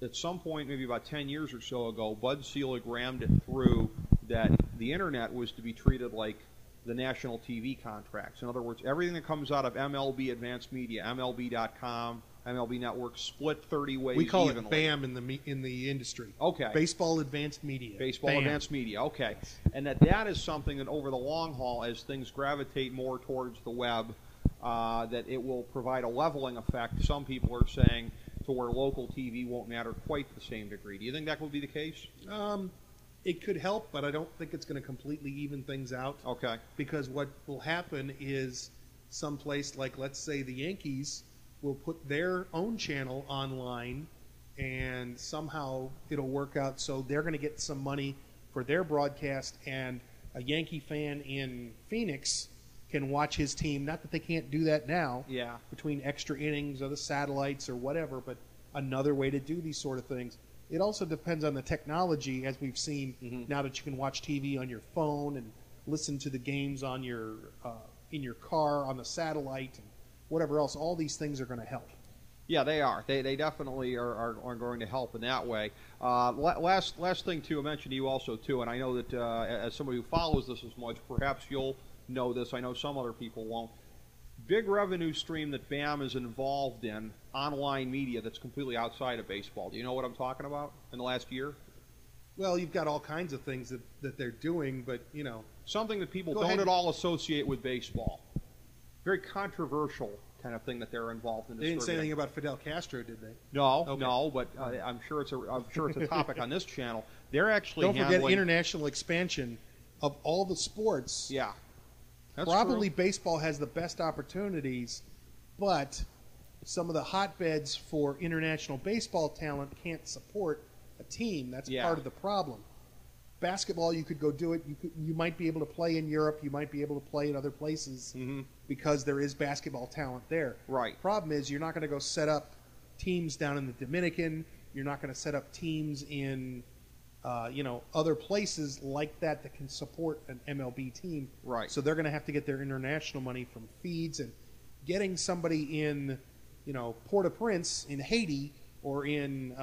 at some point, maybe about 10 years or so ago, Bud Selig rammed it through that the Internet was to be treated like the national TV contracts. In other words, everything that comes out of MLB Advanced Media, MLB.com, MLB Network, split 30 ways. We call evenly. it BAM in the industry. Okay. Baseball Advanced Media. Baseball BAM. Advanced Media, okay. And that is something that over the long haul, as things gravitate more towards the web, that it will provide a leveling effect, some people are saying, to where local TV won't matter quite the same degree. Do you think that will be the case? It could help, but I don't think it's going to completely even things out. Okay. Because what will happen is someplace like, let's say, the Yankees will put their own channel online, and somehow it'll work out so they're going to get some money for their broadcast, and a Yankee fan in Phoenix can watch his team. Not that they can't do that now, between extra innings or the satellites or whatever, but another way to do these sort of things. It also depends on the technology, as we've seen now that you can watch TV on your phone and listen to the games on your in your car on the satellite and whatever else. All these things are going to help. Yeah, they are. They definitely are going to help in that way. Last thing to mention to you also too, and I know that as somebody who follows this as much, perhaps you'll know this. I know some other people won't. Big revenue stream that BAM is involved in, online media that's completely outside of baseball. Do you know what I'm talking about in the last year? Well, you've got all kinds of things that they're doing, but, you know. Something that people don't at all associate with baseball. Very controversial kind of thing that they're involved in. They didn't say anything about Fidel Castro, did they? No, okay. No, but I'm sure it's a topic on this channel. They're actually don't forget international expansion of all the sports. Yeah. That's probably true. Baseball has the best opportunities, but some of the hotbeds for international baseball talent can't support a team. That's part of the problem. Basketball, you could go do it. You might be able to play in Europe. You might be able to play in other places because there is basketball talent there. Right. Problem is, you're not going to go set up teams down in the Dominican. You're not going to set up teams in other places like that can support an MLB team. Right. So they're going to have to get their international money from feeds, and getting somebody in, Port-au-Prince in Haiti or in,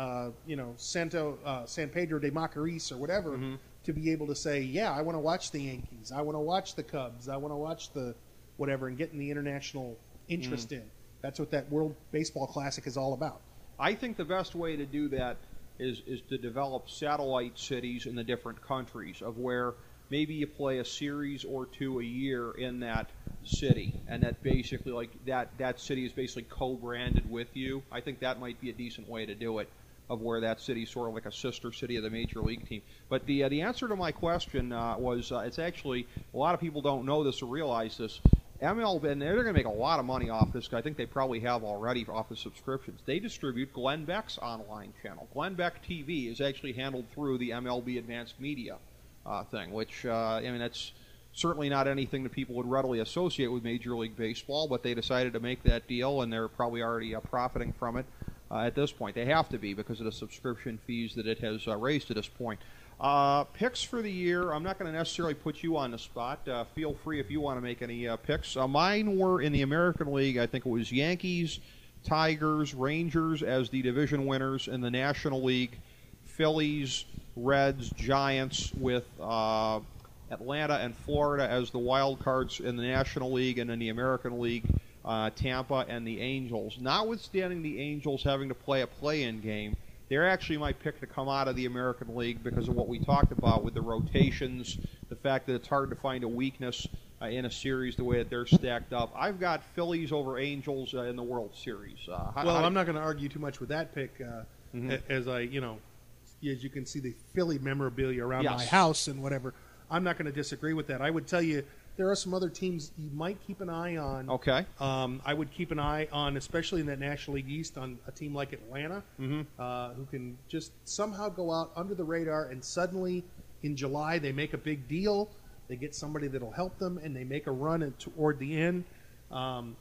San Pedro de Macorís or whatever to be able to say, yeah, I want to watch the Yankees. I want to watch the Cubs. I want to watch the whatever, and getting the international interest in. That's what that World Baseball Classic is all about. I think the best way to do that is to develop satellite cities in the different countries of where maybe you play a series or two a year in that city, and that basically like that city is basically co-branded with you. I think that might be a decent way to do it, of where that city's sort of like a sister city of the major league team. But the answer to my question was it's actually, a lot of people don't know this or realize this. MLB, and they're going to make a lot of money off this. I think they probably have already off the subscriptions. They distribute Glenn Beck's online channel. Glenn Beck TV is actually handled through the MLB Advanced Media thing, which, that's certainly not anything that people would readily associate with Major League Baseball, but they decided to make that deal, and they're probably already profiting from it at this point. They have to be because of the subscription fees that it has raised to this point. Picks for the year, I'm not going to necessarily put you on the spot. Feel free if you want to make any picks. Mine were in the American League. I think it was Yankees, Tigers, Rangers as the division winners. In the National League, Phillies, Reds, Giants, with Atlanta and Florida as the wild cards in the National League. And in the American League, Tampa and the Angels. Notwithstanding the Angels having to play a play-in game, they're actually my pick to come out of the American League because of what we talked about with the rotations, the fact that it's hard to find a weakness in a series the way that they're stacked up. I've got Phillies over Angels in the World Series. I'm not going to argue too much with that pick, as you can see the Philly memorabilia around my house and whatever. I'm not going to disagree with that. I would tell you there are some other teams you might keep an eye on. Okay. I would keep an eye on, especially in that National League East, on a team like Atlanta, who can just somehow go out under the radar, and suddenly in July they make a big deal. They get somebody that'll help them, and they make a run toward the end.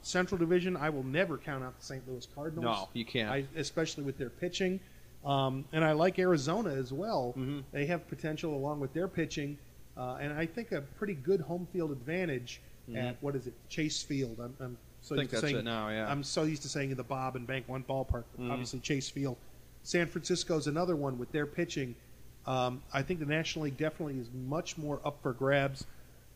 Central Division, I will never count out the St. Louis Cardinals. No, you can't. Especially with their pitching. And I like Arizona as well. They have potential along with their pitching, and I think a pretty good home field advantage at, what is it, Chase Field. I'm so I think used to that's saying, it now, yeah. I'm so used to saying the Bob and Bank One ballpark, but obviously Chase Field. San Francisco's another one with their pitching. I think the National League definitely is much more up for grabs.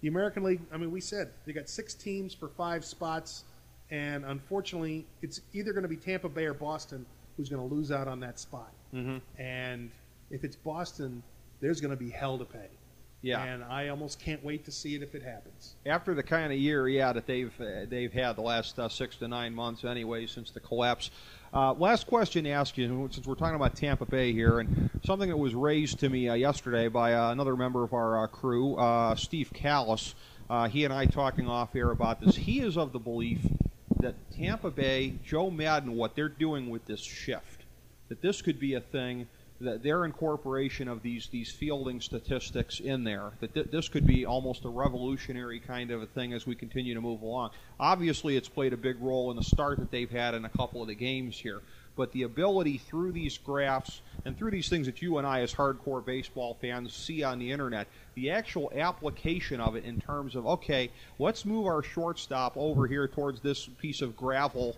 The American League, I mean, we said they got 6 teams for 5 spots, and unfortunately, it's either going to be Tampa Bay or Boston who's going to lose out on that spot. And if it's Boston, there's going to be hell to pay. Yeah. And I almost can't wait to see it if it happens. After the kind of year, that they've had the last 6 to 9 months anyway since the collapse. Last question to ask you, since we're talking about Tampa Bay here, and something that was raised to me yesterday by another member of our crew, Steve Callis. He and I talking off air about this. He is of the belief that Tampa Bay, Joe Madden, what they're doing with this shift, that this could be a thing, that their incorporation of these fielding statistics in there, that this could be almost a revolutionary kind of a thing as we continue to move along. Obviously, it's played a big role in the start that they've had in a couple of the games here, but the ability through these graphs and through these things that you and I as hardcore baseball fans see on the internet, the actual application of it in terms of, okay, let's move our shortstop over here towards this piece of gravel,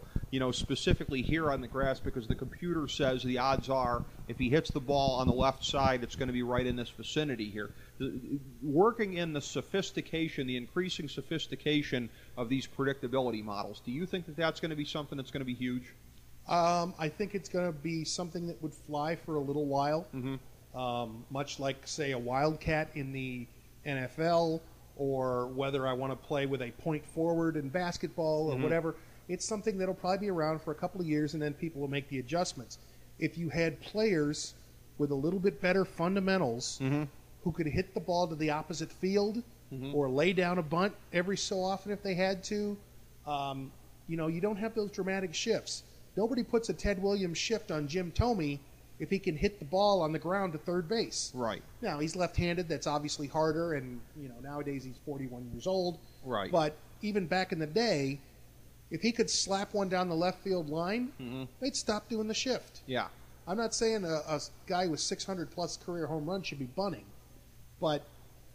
specifically here on the grass, because the computer says the odds are if he hits the ball on the left side, it's going to be right in this vicinity here. Working in the sophistication, the increasing sophistication of these predictability models, do you think that that's going to be something that's going to be huge? I think it's going to be something that would fly for a little while, much like, say, a wildcat in the NFL, or whether I want to play with a point forward in basketball or whatever. It's something that'll probably be around for a couple of years, and then people will make the adjustments. If you had players with a little bit better fundamentals who could hit the ball to the opposite field or lay down a bunt every so often if they had to, you don't have those dramatic shifts. Nobody puts a Ted Williams shift on Jim Thome if he can hit the ball on the ground to third base. Right. Now, he's left-handed. That's obviously harder, and nowadays he's 41 years old. Right. But even back in the day, if he could slap one down the left field line, they'd stop doing the shift. Yeah. I'm not saying a guy with 600-plus career home runs should be bunting,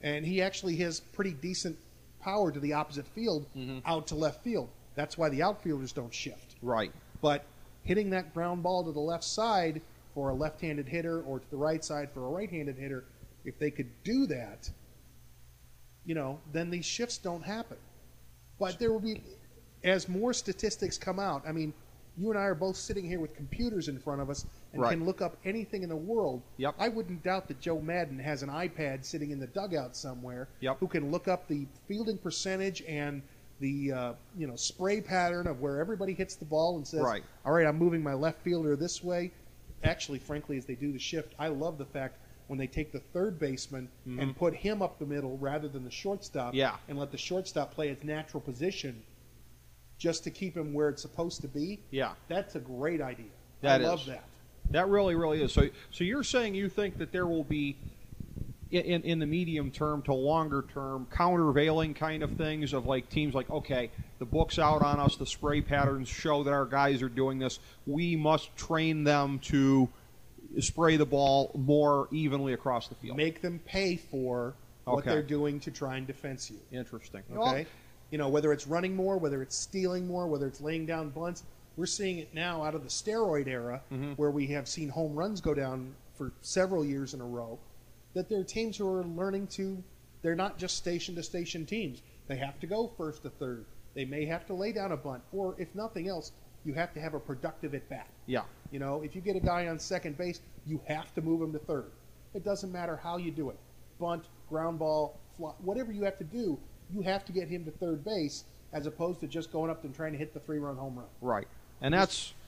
and he actually has pretty decent power to the opposite field out to left field. That's why the outfielders don't shift. Right. But hitting that ground ball to the left side for a left-handed hitter or to the right side for a right-handed hitter, if they could do that, then these shifts don't happen. But there will be, as more statistics come out, I mean, you and I are both sitting here with computers in front of us and can look up anything in the world. Yep. I wouldn't doubt that Joe Madden has an iPad sitting in the dugout somewhere who can look up the fielding percentage and the spray pattern of where everybody hits the ball and says, all right, I'm moving my left fielder this way. Actually, frankly, as they do the shift, I love the fact when they take the third baseman and put him up the middle rather than the shortstop and let the shortstop play its natural position just to keep him where it's supposed to be. Yeah. That's a great idea. I love that. That really, really is. So you're saying you think that there will be, in the medium term to longer term, countervailing kind of things of like teams like, okay, the book's out on us, the spray patterns show that our guys are doing this, we must train them to spray the ball more evenly across the field. Make them pay for what they're doing to try and defense you. Interesting. Okay? Whether it's running more, whether it's stealing more, whether it's laying down bunts, we're seeing it now out of the steroid era where we have seen home runs go down for several years in a row, that there are teams who are learning they're not just station-to-station teams. They have to go first to third. They may have to lay down a bunt, or if nothing else, you have to have a productive at-bat. Yeah. If you get a guy on second base, you have to move him to third. It doesn't matter how you do it. Bunt, ground ball, fly, whatever you have to do, you have to get him to third base as opposed to just going up and trying to hit the 3-run home run. Right. And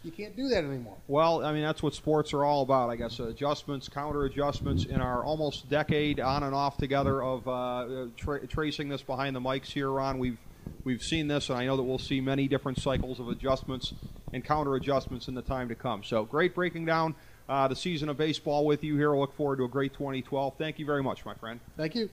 you can't do that anymore. Well, I mean, that's what sports are all about, I guess. Adjustments, counter adjustments in our almost decade on and off together of tracing this behind the mics here, Ron. We've seen this, and I know that we'll see many different cycles of adjustments and counter adjustments in the time to come. So great breaking down the season of baseball with you here. I look forward to a great 2012. Thank you very much, my friend. Thank you.